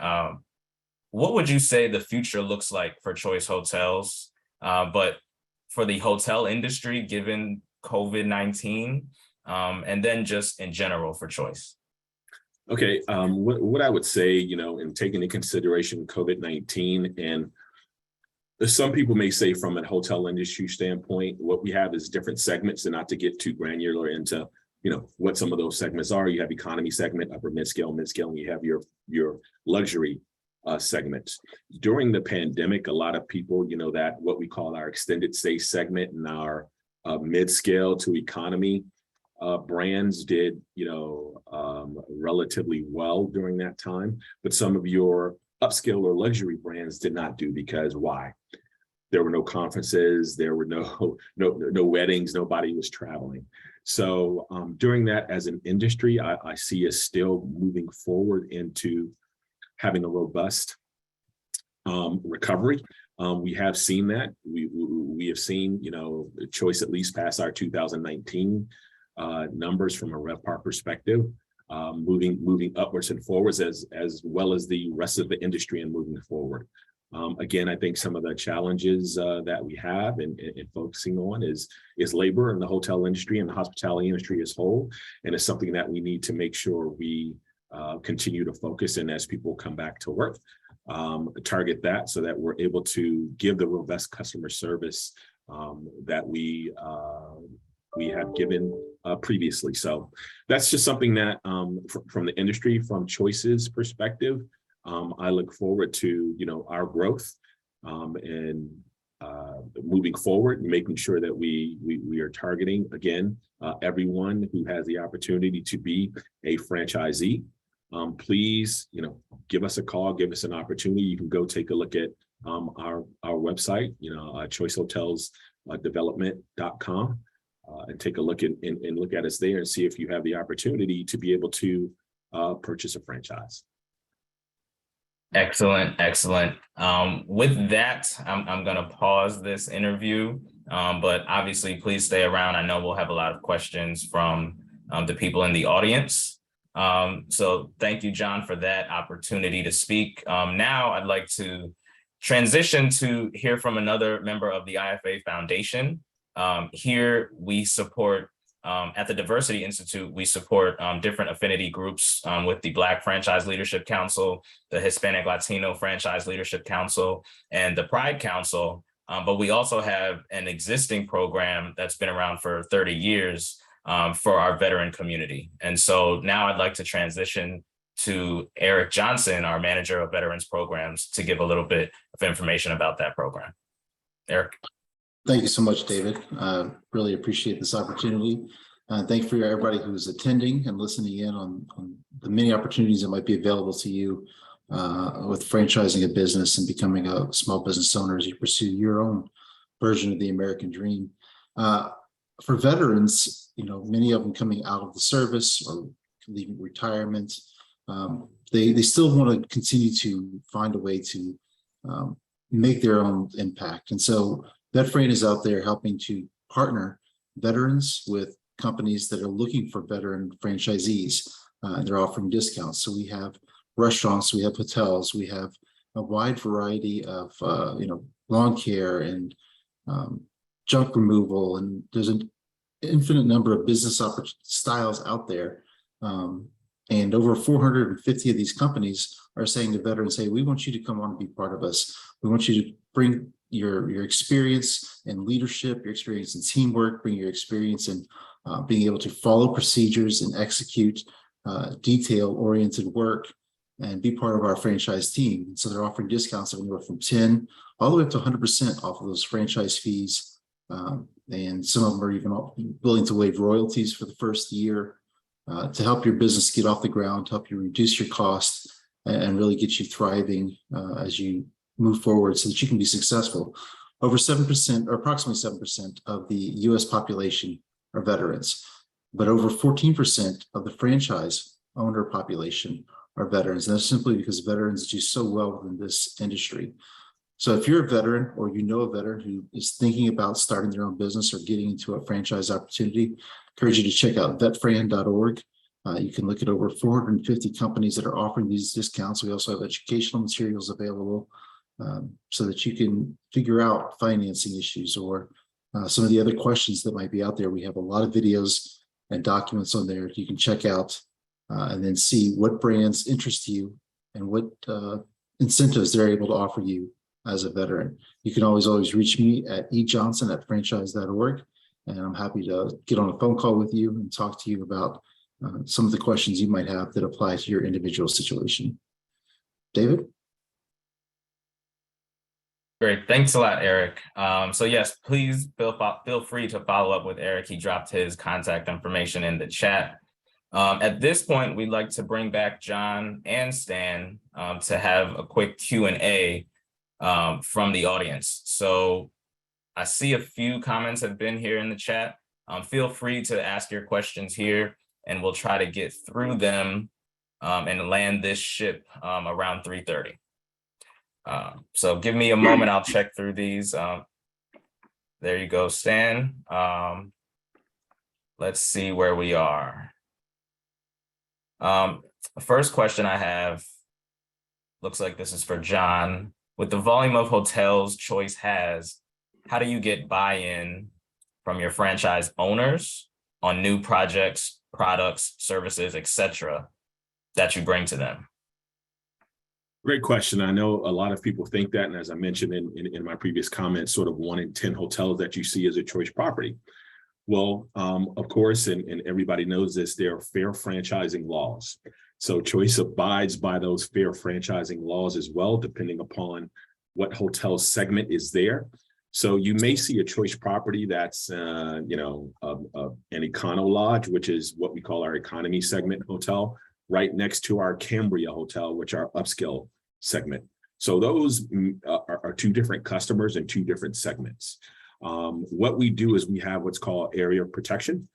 S2: What would you say the future looks like for Choice Hotels, but for the hotel industry, given COVID-19, and then just in general for Choice?
S4: Okay, what I would say, in taking into consideration COVID-19, and some people may say from a hotel industry standpoint, what we have is different segments, and not to get too granular into, what some of those segments are. You have economy segment, upper mid-scale, and you have your luxury segments. During the pandemic, a lot of people, that what we call our extended stay segment and our mid-scale to economy brands did, relatively well during that time. But some of your upscale or luxury brands did not do, because why? There were no conferences, there were no weddings, nobody was traveling. So during that, as an industry, I see us still moving forward into having a robust recovery. We have seen that. We have seen, Choice at least pass our 2019 numbers from a RevPAR perspective, moving upwards and forwards as well as the rest of the industry and moving forward. Again, I think some of the challenges that we have and focusing on is labor in the hotel industry and the hospitality industry as whole. And it's something that we need to make sure we continue to focus in as people come back to work, target that so that we're able to give the robust customer service that we have given previously. So that's just something that from the industry, from Choice's perspective, I look forward to, our growth and moving forward and making sure that we are targeting, again, everyone who has the opportunity to be a franchisee. Please, give us a call, give us an opportunity. You can go take a look at our website, choicehotelsdevelopment.com. And take a look and look at us there and see if you have the opportunity to be able to purchase a franchise.
S2: Excellent. With that, I'm going to pause this interview, but obviously please stay around. I know we'll have a lot of questions from the people in the audience. So thank you, John, for that opportunity to speak. Now I'd like to transition to hear from another member of the IFA Foundation. Here we support, at the Diversity Institute, we support different affinity groups with the Black Franchise Leadership Council, the Hispanic Latino Franchise Leadership Council, and the Pride Council. But we also have an existing program that's been around for 30 years for our veteran community. And so now I'd like to transition to Eric Johnson, our manager of veterans programs, to give a little bit of information about that program. Eric.
S5: Thank you so much, David. Really appreciate this opportunity. Thank you for everybody who's attending and listening in on the many opportunities that might be available to you with franchising a business and becoming a small business owner as you pursue your own version of the American dream. For veterans, many of them coming out of the service or leaving retirement, they still want to continue to find a way to make their own impact. And so VetFran is out there helping to partner veterans with companies that are looking for veteran franchisees. And they're offering discounts. So we have restaurants, we have hotels, we have a wide variety of lawn care and junk removal, and there's an infinite number of business styles out there. And over 450 of these companies are saying to veterans, hey, we want you to come on and be part of us. We want you to bring your experience in leadership, your experience in teamwork, bring your experience in being able to follow procedures and execute detail-oriented work and be part of our franchise team. So they're offering discounts anywhere from 10 all the way up to 100% off of those franchise fees. And some of them are even willing to waive royalties for the first year to help your business get off the ground, help you reduce your costs, and really get you thriving as you move forward so that you can be successful. Over 7% or approximately 7% of the US population are veterans. but over 14% of the franchise owner population are veterans. And that's simply because veterans do so well within this industry. So if you're a veteran or you know a veteran who is thinking about starting their own business or getting into a franchise opportunity, I encourage you to check out vetfran.org. You can look at over 450 companies that are offering these discounts. We also have educational materials available so that you can figure out financing issues or some of the other questions that might be out there. We have a lot of videos and documents on there you can check out and then see what brands interest you and what incentives they're able to offer you as a veteran. You can always reach me at ejohnson@franchise.org, and I'm happy to get on a phone call with you and talk to you about some of the questions you might have that apply to your individual situation. David?
S2: Great. Thanks a lot, Eric. So yes, please feel free to follow up with Eric. He dropped his contact information in the chat. At this point, we'd like to bring back John and Stan to have a quick Q&A from the audience. So I see a few comments have been here in the chat. Feel free to ask your questions here, and we'll try to get through them and land this ship around 3:30. So give me a moment, I'll check through these. There you go, Stan. Let's see where we are. The first question I have looks like this is for John. With the volume of hotels Choice has, how do you get buy-in from your franchise owners on new projects, products, services, etc., that you bring to them?
S4: Great question. I know a lot of people think that, and as I mentioned in my previous comments, sort of 1 in 10 hotels that you see as a Choice property. Well, of course, and everybody knows this, there are fair franchising laws. So Choice abides by those fair franchising laws as well, depending upon what hotel segment is there. So you may see a Choice property that's, an Econo Lodge, which is what we call our economy segment hotel, right next to our Cambria Hotel, which are upscale segment. So those are two different customers and two different segments. What we do is we have what's called area protection,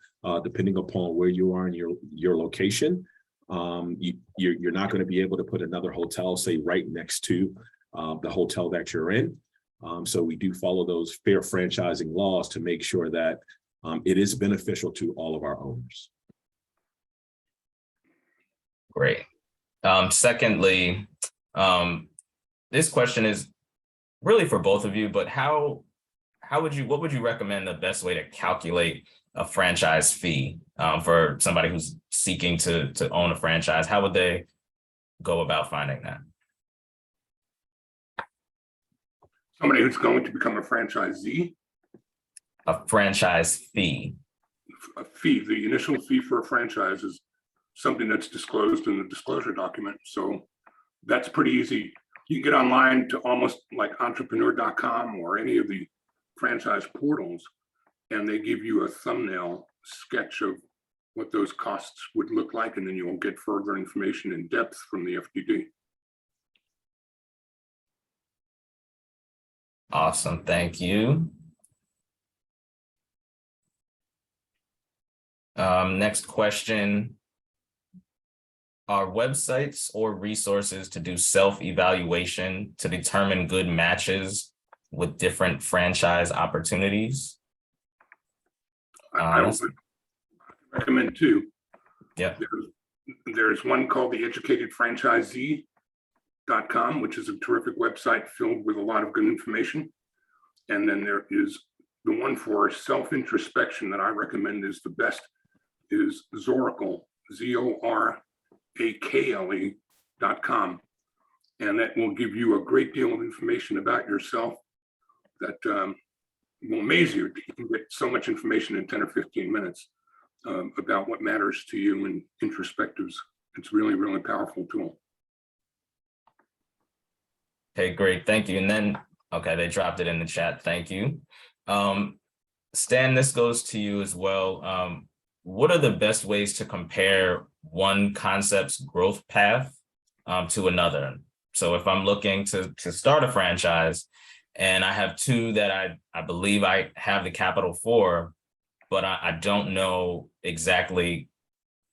S4: depending upon where you are in your location. You're not going to be able to put another hotel, say, right next to the hotel that you're in. So we do follow those fair franchising laws to make sure that it is beneficial to all of our owners.
S2: Great. Secondly, this question is really for both of you, but what would you recommend the best way to calculate a franchise fee for somebody who's seeking to own a franchise? How would they go about finding that?
S3: Somebody who's going to become a franchisee?
S2: A franchise fee.
S3: A fee, the initial fee for a franchise is something that's disclosed in the disclosure document. So that's pretty easy. You can get online to almost like entrepreneur.com or any of the franchise portals, and they give you a thumbnail sketch of what those costs would look like, and then you'll get further information in depth from the FDD.
S2: Awesome, thank you. Next question. Are websites or resources to do self-evaluation to determine good matches with different franchise opportunities?
S3: I don't recommend two.
S2: Yeah.
S3: There's one called the educatedfranchisee.com, which is a terrific website filled with a lot of good information. And then there is the one for self-introspection that I recommend is the best is Zoracle, ZORAKLE.com. And that will give you a great deal of information about yourself that will amaze you. You can get so much information in 10 or 15 minutes about what matters to you and introspectives. It's really, really powerful tool.
S2: Okay, great. Thank you. And then, okay, they dropped it in the chat. Thank you. Stan, this goes to you as well. What are the best ways to compare one concept's growth path to another? So if I'm looking to start a franchise and I have two that I believe I have the capital for, but I don't know exactly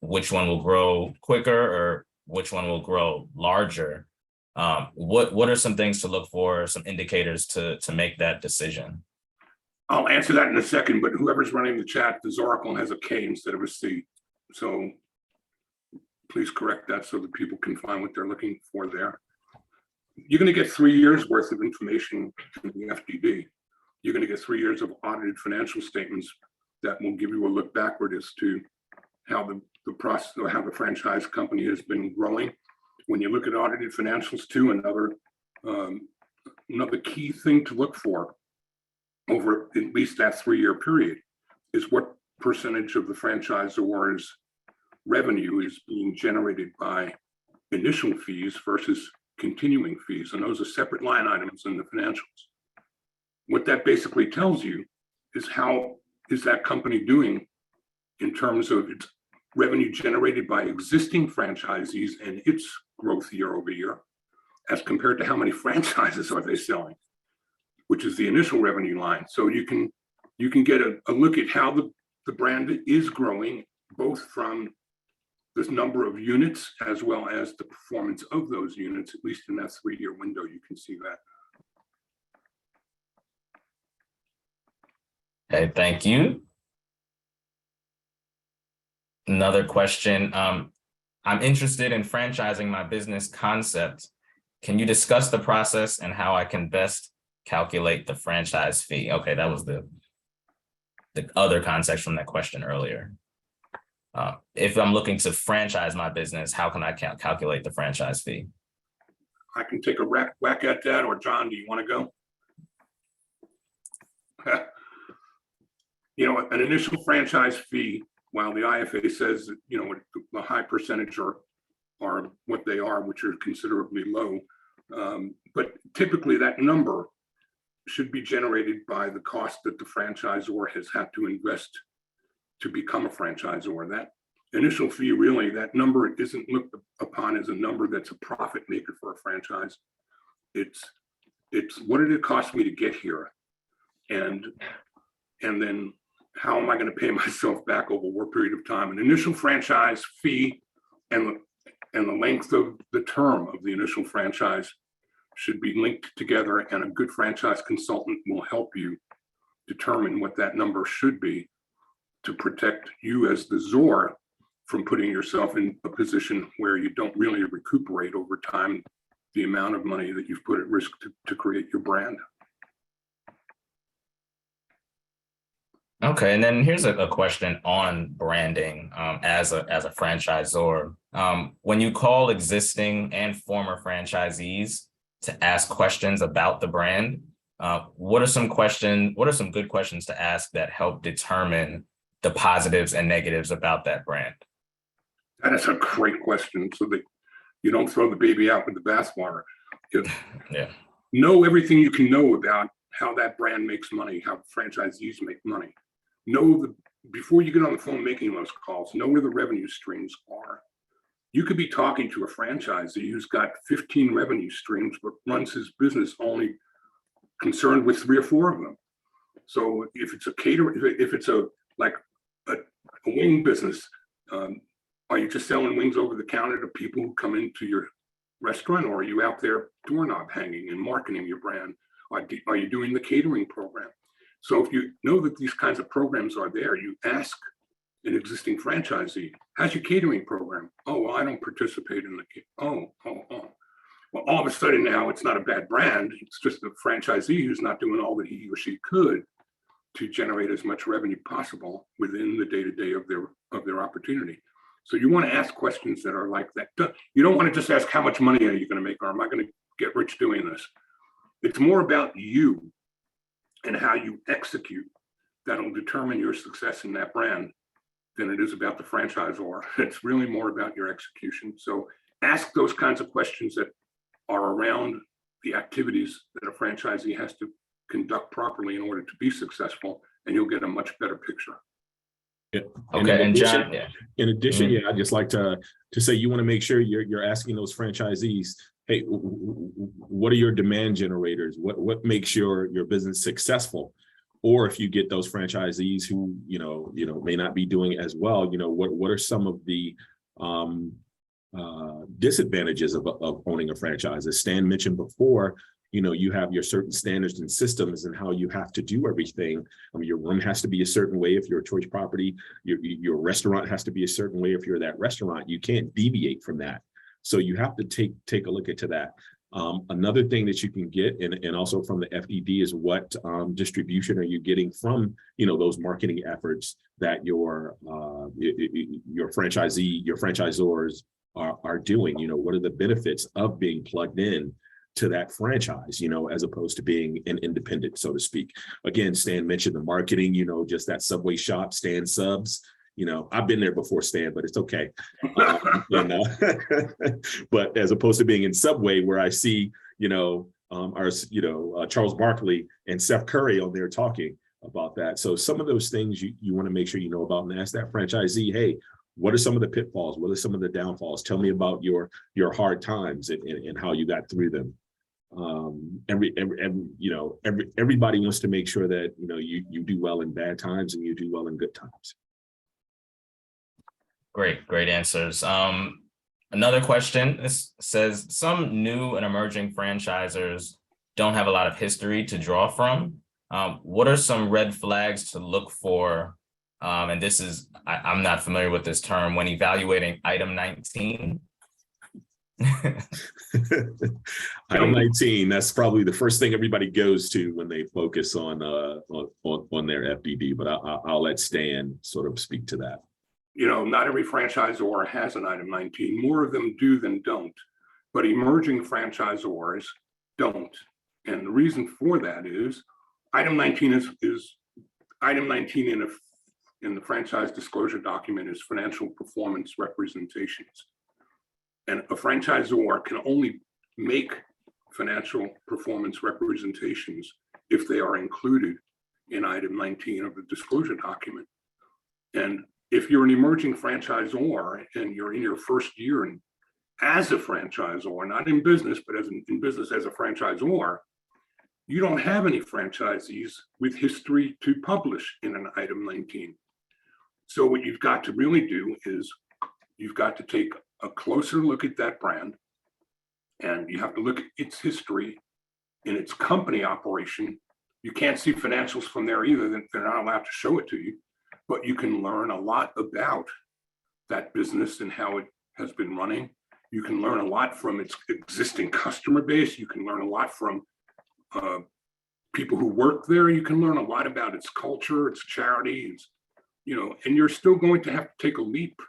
S2: which one will grow quicker or which one will grow larger. What are some things to look for, some indicators to make that decision?
S3: I'll answer that in a second, but whoever's running the chat, the Oracle has a K instead of a C. So please correct that so that people can find what they're looking for there. You're going to get 3 years worth of information in the FDD. You're going to get 3 years of audited financial statements that will give you a look backward as to how the process, or how the franchise company has been growing. When you look at audited financials too, another key thing to look for over at least that 3-year period is what percentage of the franchisor's revenue is being generated by initial fees versus continuing fees. And those are separate line items in the financials. What that basically tells you is how is that company doing in terms of its revenue generated by existing franchisees and its growth year over year, as compared to how many franchises are they selling, which is the initial revenue line. So you can get a look at how the brand is growing, both from this number of units as well as the performance of those units, at least in that 3-year window, you can see that.
S2: Okay, thank you. Another question. I'm interested in franchising my business concept. Can you discuss the process and how I can best calculate the franchise fee? Okay, that was the other context from that question earlier. If I'm looking to franchise my business, how can I calculate the franchise fee?
S3: I can take a whack at that, or John, do you want to go? You know, an initial franchise fee, while the IFA says that, you know, a high percentage are what they are, which are considerably low, but typically that number should be generated by the cost that the franchisor has had to invest to become a franchisor. That initial fee, really, that number isn't looked upon as a number that's a profit maker for a franchise. It's what did it cost me to get here, and then how am I going to pay myself back over what period of time? An initial franchise fee and the length of the term of the initial franchise should be linked together, and a good franchise consultant will help you determine what that number should be to protect you as the ZOR from putting yourself in a position where you don't really recuperate over time the amount of money that you've put at risk to create your brand.
S2: Okay, and then here's a question on branding as a franchisor. When you call existing and former franchisees to ask questions about the brand, what are some good questions to ask that help determine the positives and negatives about that brand?
S3: That is a great question, so that you don't throw the baby out with the bathwater.
S2: Yeah.
S3: Know everything you can know about how that brand makes money, how franchisees make money. Before you get on the phone making those calls, know where the revenue streams are. You could be talking to a franchisee who's got 15 revenue streams, but runs his business only concerned with 3 or 4 of them. So if it's a if it's a wing business, are you just selling wings over the counter to people who come into your restaurant, or are you out there doorknob hanging and marketing your brand? Are you doing the catering program? So if you know that these kinds of programs are there, you ask an existing franchisee, how's your catering program? Oh, well, I don't participate in the Well, all of a sudden now it's not a bad brand. It's just a franchisee who's not doing all that he or she could to generate as much revenue possible within the day-to-day of their opportunity. So you want to ask questions that are like that. You don't want to just ask, how much money are you going to make, or am I going to get rich doing this? It's more about you and how you execute that'll determine your success in that brand than it is about the franchisor. It's really more about your execution. So ask those kinds of questions that are around the activities that a franchisee has to conduct properly in order to be successful, and you'll get a much better picture.
S4: Yeah.
S2: Okay, and John,
S4: in addition, I'd just like to say, you want to make sure you're asking those franchisees, hey, what are your demand generators? What makes your business successful? or if you get those franchisees who, may not be doing as well, what are some of the disadvantages of owning a franchise? As Stan mentioned before, you have your certain standards and systems and how you have to do everything. Your room has to be a certain way if you're a choice property. Your restaurant has to be a certain way if you're that restaurant. You can't deviate from that. So you have to take a look into that. Another thing that you can get, and also from the FDD, is what distribution are you getting from those marketing efforts that your franchisors are doing. What are the benefits of being plugged in to that franchise, as opposed to being an independent, so to speak. Again, Stan mentioned the marketing, just that Subway shop, Stan subs. I've been there before, Stan, but it's okay. But as opposed to being in Subway, where I see, Charles Barkley and Seth Curry on there talking about that. So some of those things you want to make sure you know about, and ask that franchisee, hey, what are some of the pitfalls? What are some of the downfalls? Tell me about your hard times and how you got through them. Everybody wants to make sure that you do well in bad times and you do well in good times.
S2: Great answers. Another question, this says, some new and emerging franchisors don't have a lot of history to draw from. What are some red flags to look for? And this is, I'm not familiar with this term, when evaluating item 19.
S4: Item 19, that's probably the first thing everybody goes to when they focus on their FDD, but I'll let Stan sort of speak to that.
S3: Not every franchisor has an item 19. More of them do than don't, but emerging franchisors don't. And the reason for that is item 19 is item 19 in the franchise disclosure document is financial performance representations. And a franchisor can only make financial performance representations if they are included in item 19 of the disclosure document. And if you're an emerging franchisor and you're in your first year and as a franchisor, not in business, but in business as a franchisor, you don't have any franchisees with history to publish in an item 19. So what you've got to really do is you've got to take a closer look at that brand, and you have to look at its history in its company operation. You can't see financials from there either. They're not allowed to show it to you, but you can learn a lot about that business and how it has been running. You can learn a lot from its existing customer base. You can learn a lot from people who work there. You can learn a lot about its culture, its charities, and you're still going to have to take a leap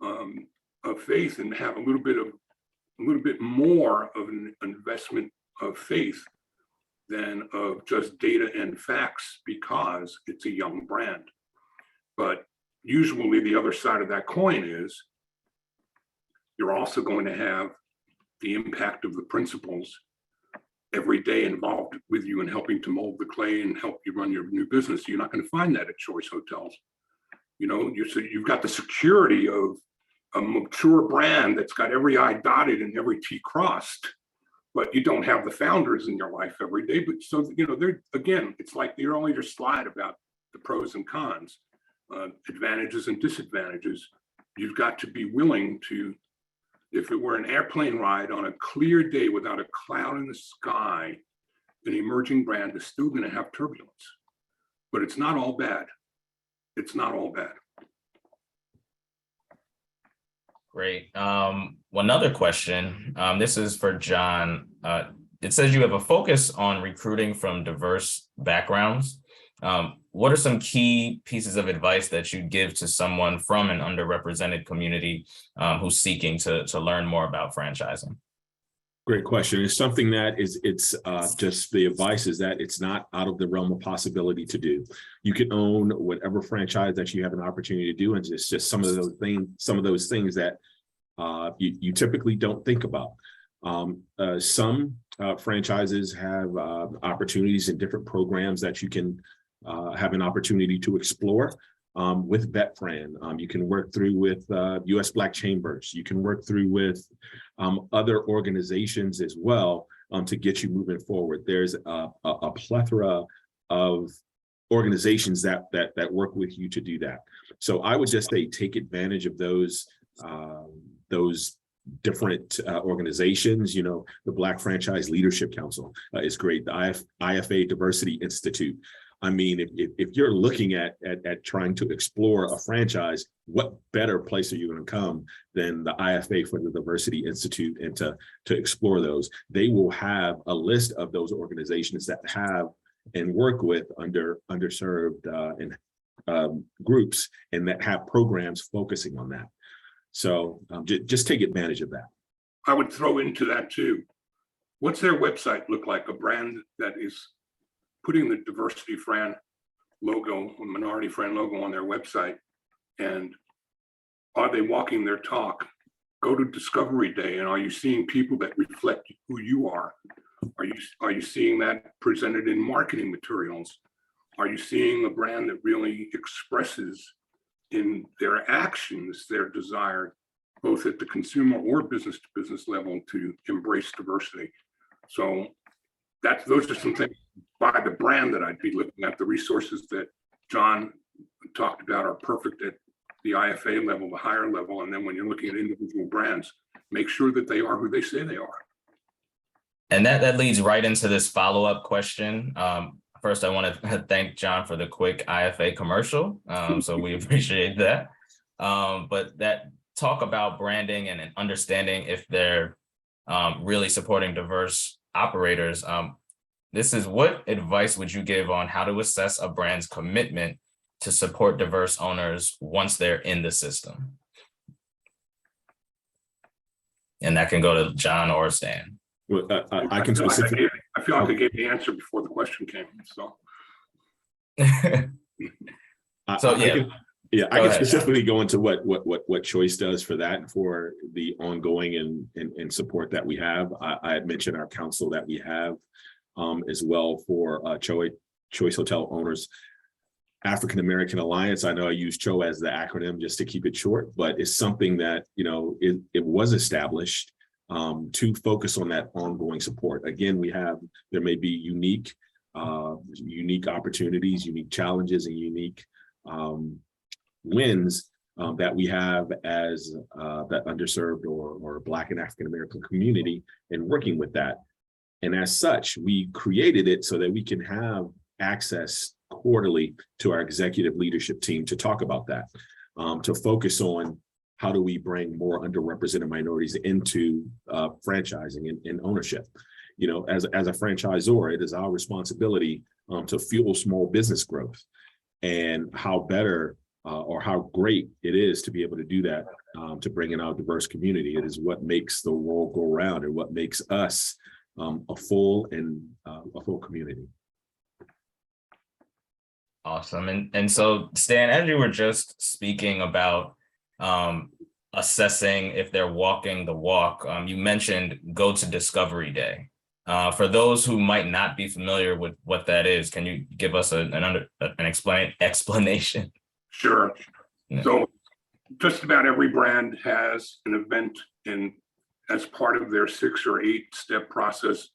S3: of faith and have a little bit more of an investment of faith than of just data and facts, because it's a young brand. But usually the other side of that coin is you're also going to have the impact of the principals every day involved with you in helping to mold the clay and help you run your new business. You're not going to find that at Choice Hotels. You've got the security of a mature brand that's got every I dotted and every T crossed, but you don't have the founders in your life every day. But so, they're, again, it's like you're only your slide about the pros and cons, advantages and disadvantages. You've got to be willing to, if it were an airplane ride on a clear day without a cloud in the sky, an emerging brand is still going to have turbulence, but it's not all bad. It's not all bad.
S2: Great. One other question. This is for John. It says you have a focus on recruiting from diverse backgrounds. What are some key pieces of advice that you give to someone from an underrepresented community who's seeking to learn more about franchising?
S4: Great question. It's something that it's just the advice is that it's not out of the realm of possibility to do. You can own whatever franchise that you have an opportunity to do, and it's just some of those things that you typically don't think about. Some franchises have opportunities in different programs that you can have an opportunity to explore. With VetFran, you can work through with U.S. Black Chambers. You can work through with other organizations as well to get you moving forward. There's a plethora of organizations that work with you to do that. So I would just say take advantage of those different organizations. You know, the Black Franchise Leadership Council is great. The IFA Diversity Institute. I mean, if you're looking at trying to explore a franchise, what better place are you going to come than the IFA for the Diversity Institute, and to explore those? They will have a list of those organizations that have and work with underserved and groups, and that have programs focusing on that. So just take advantage of that.
S3: I would throw into that too. What's their website look like? A brand that is putting the diversity Fran logo, minority Fran logo on their website, and are they walking their talk? Go to Discovery Day, and are you seeing people that reflect who you are? Are you seeing that presented in marketing materials? Are you seeing a brand that really expresses in their actions their desire, both at the consumer or business to business level, to embrace diversity? So those are some things by the brand that I'd be looking at. The resources that John talked about are perfect at the IFA level, the higher level. And then when you're looking at individual brands, make sure that they are who they say they are.
S2: And that leads right into this follow-up question. First, I want to thank John for the quick IFA commercial. So we appreciate that. But that talk about branding and understanding if they're really supporting diverse operators. This is, what advice would you give on how to assess a brand's commitment to support diverse owners once they're in the system? And that can go to John or Stan.
S4: Well, I can specifically.
S3: I feel like I gave the answer before the question came. So.
S4: I can specifically go into what Choice does for that and for the ongoing and support that we have. I had mentioned our council that we have as well for Choice Hotel Owners African American Alliance. I know I use CHO as the acronym just to keep it short, but it's something that, you know, it was established to focus on that ongoing support. Again, there may be unique opportunities, unique challenges, and unique wins that we have as that underserved or Black and African American community, and working with that. And as such, we created it so that we can have access quarterly to our executive leadership team to talk about that, to focus on how do we bring more underrepresented minorities into franchising and ownership. You know, as a franchisor, it is our responsibility to fuel small business growth, and how better or how great it is to be able to do that, to bring in our diverse community. It is what makes the world go round, and what makes us a full community.
S2: Awesome. And so, Stan, as you were just speaking about assessing if they're walking the walk, you mentioned go to Discovery Day. For those who might not be familiar with what that is, can you give us an explanation?
S3: Sure. Yeah. So just about every brand has an event as part of their 6 or 8 step process,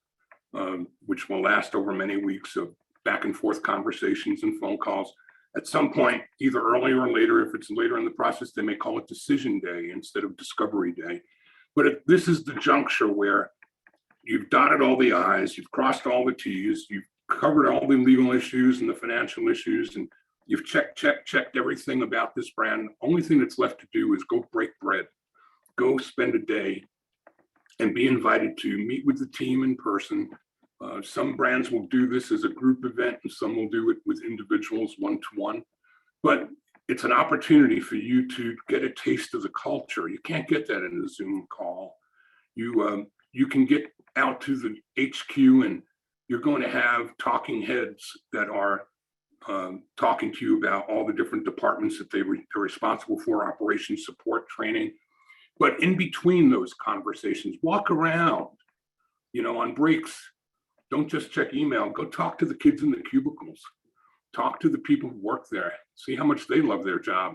S3: which will last over many weeks of back and forth conversations and phone calls. At some point, either earlier or later, if it's later in the process, they may call it Decision Day instead of Discovery Day. But this is the juncture where you've dotted all the I's, you've crossed all the T's, you've covered all the legal issues and the financial issues, and you've checked everything about this brand. Only thing that's left to do is go break bread, go spend a day, and be invited to meet with the team in person. Some brands will do this as a group event, and some will do it with individuals one-to-one. But it's an opportunity for you to get a taste of the culture. You can't get that in a Zoom call. You can get out to the HQ, and you're going to have talking heads that are talking to you about all the different departments that they're responsible for, operations, support, training. But in between those conversations, walk around, on breaks. Don't just check email. Go talk to the kids in the cubicles. Talk to the people who work there. See how much they love their job.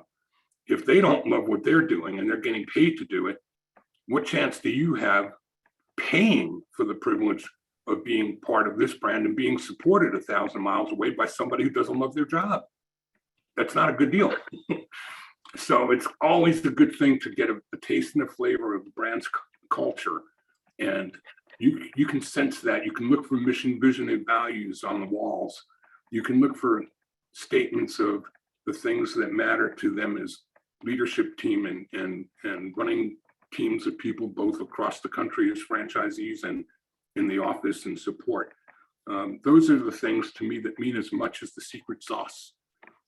S3: If they don't love what they're doing and they're getting paid to do it, what chance do you have paying for the privilege of being part of this brand and being supported 1,000 miles away by somebody who doesn't love their job. That's not a good deal. So it's always a good thing to get a taste and a flavor of the brand's culture. And you can sense that. You can look for mission, vision, and values on the walls. You can look for statements of the things that matter to them as leadership team and running teams of people both across the country as franchisees and in the office and support. Those are the things to me that mean as much as the secret sauce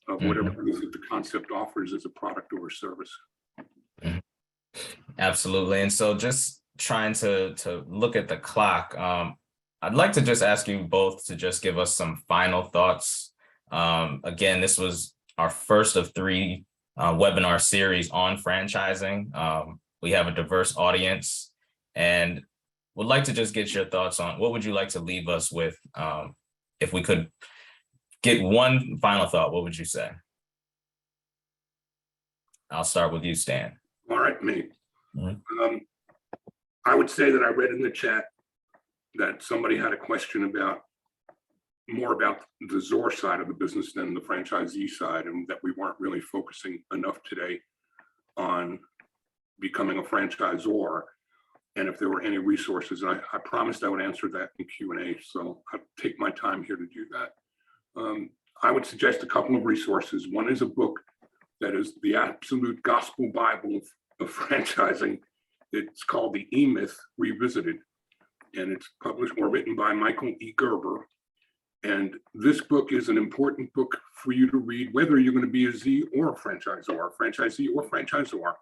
S3: of whatever it is that the concept offers as a product or a service.
S2: Absolutely. And so just trying to look at the clock, I'd like to just ask you both to just give us some final thoughts. Again, this was our first of 3 webinar series on franchising. We have a diverse audience and would like to just get your thoughts on what would you like to leave us with. If we could get one final thought, what would you say? I'll start with you, Stan.
S3: All right, me. I would say that I read in the chat that somebody had a question about more about the Zor side of the business than the franchisee side, and that we weren't really focusing enough today on becoming a franchisor. And if there were any resources, and I promised I would answer that in Q&A, so I'll take my time here to do that. I would suggest a couple of resources. One is a book that is the absolute gospel Bible of franchising. It's called The E-Myth Revisited, and it's published or written by Michael E. Gerber. And this book is an important book for you to read, whether you're going to be a Z or a franchisee or franchisor.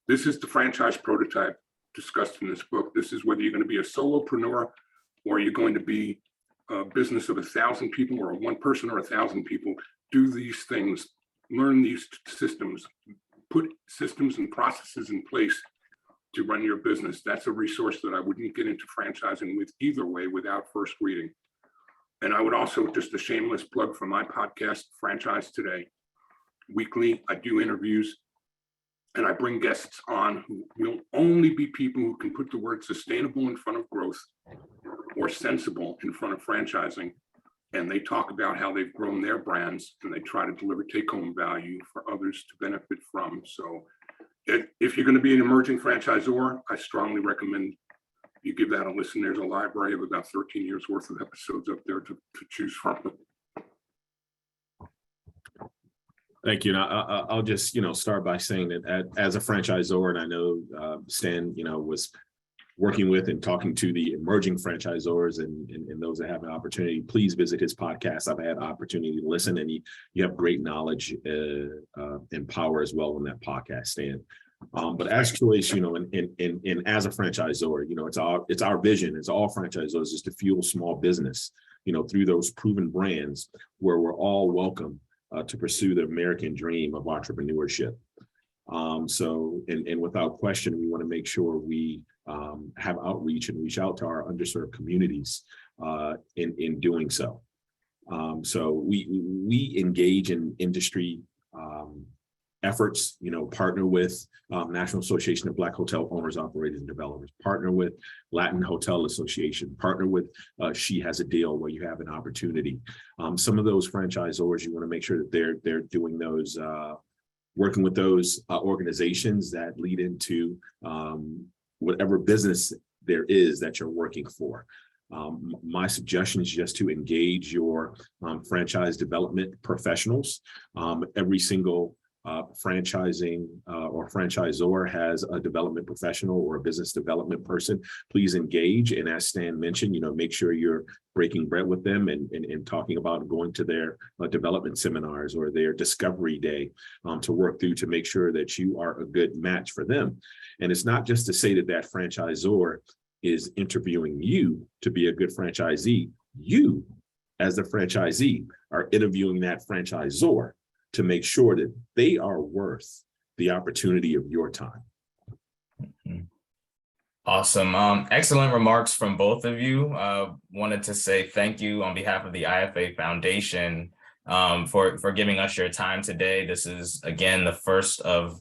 S3: This is the franchise prototype discussed in this book. This is whether you're going to be a solopreneur or you're going to be a business of 1,000 people or 1 person or 1,000 people. Do these things, learn these systems, put systems and processes in place to run your business. That's a resource that I wouldn't get into franchising with either way without first reading. And I would also, just a shameless plug for my podcast, Franchise Today. Weekly, I do interviews and I bring guests on who will only be people who can put the word sustainable in front of growth or sensible in front of franchising. And they talk about how they've grown their brands and they try to deliver take-home value for others to benefit from. So if you're going to be an emerging franchisor, I strongly recommend you give that a listen. There's a library of about 13 years worth of episodes up there to choose from.
S4: Thank you. And I'll just, start by saying that as a franchisor, and I know Stan, was working with and talking to the emerging franchisors and those that have an opportunity, please visit his podcast. I've had opportunity to listen, and you have great knowledge and power as well on that podcast, Stan. But as choice, and as a franchisor, it's our vision. It's all franchisors is to fuel small business, through those proven brands where we're all welcome to pursue the American dream of entrepreneurship. So without question, we want to make sure we have outreach and reach out to our underserved communities in doing so. So we engage in industry efforts, partner with National Association of Black Hotel Owners, Operators, and Developers, partner with Latin Hotel Association, partner with She Has a Deal, where you have an opportunity. Some of those franchisors, you want to make sure that they're doing those, working with those organizations that lead into whatever business there is that you're working for. My suggestion is just to engage your franchise development professionals. Every single franchising or franchisor has a development professional or a business development person. Please engage. And as Stan mentioned, make sure you're breaking bread with them and talking about going to their development seminars or their discovery day to work through to make sure that you are a good match for them. And it's not just to say that franchisor is interviewing you to be a good franchisee. You, as the franchisee, are interviewing that franchisor to make sure that they are worth the opportunity of your time.
S2: Awesome. Excellent remarks from both of you. Wanted to say thank you on behalf of the Ifa Foundation for giving us your time today. This is, again, the first of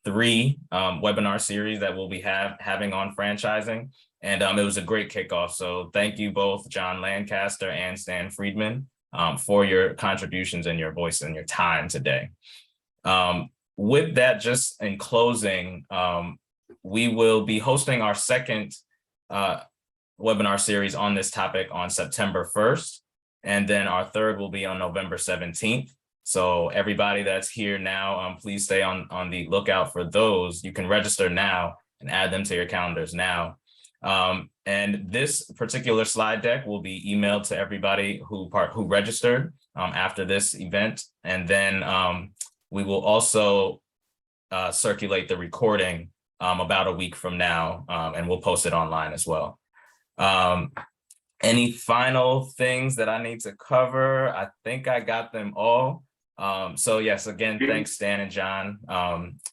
S2: 3 webinar series that we'll be having on franchising. And it was a great kickoff. So thank you both, John Lancaster and Stan Friedman, for your contributions and your voice and your time today. With that, just in closing, we will be hosting our second webinar series on this topic on September 1st. And then our third will be on November 17th. So everybody that's here now, please stay on the lookout for those. You can register now and add them to your calendars now. And this particular slide deck will be emailed to everybody who registered after this event. And then we will also circulate the recording about a week from now, and we'll post it online as well. Any final things that I need to cover? I think I got them all. So yes, again, thanks, Stan and John.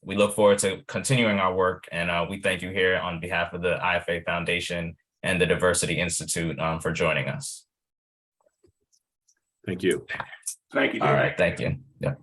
S2: We look forward to continuing our work, and we thank you here on behalf of the IFA Foundation and the Diversity Institute for joining us.
S4: Thank you.
S3: Thank you, David.
S2: All right, thank you. Yeah.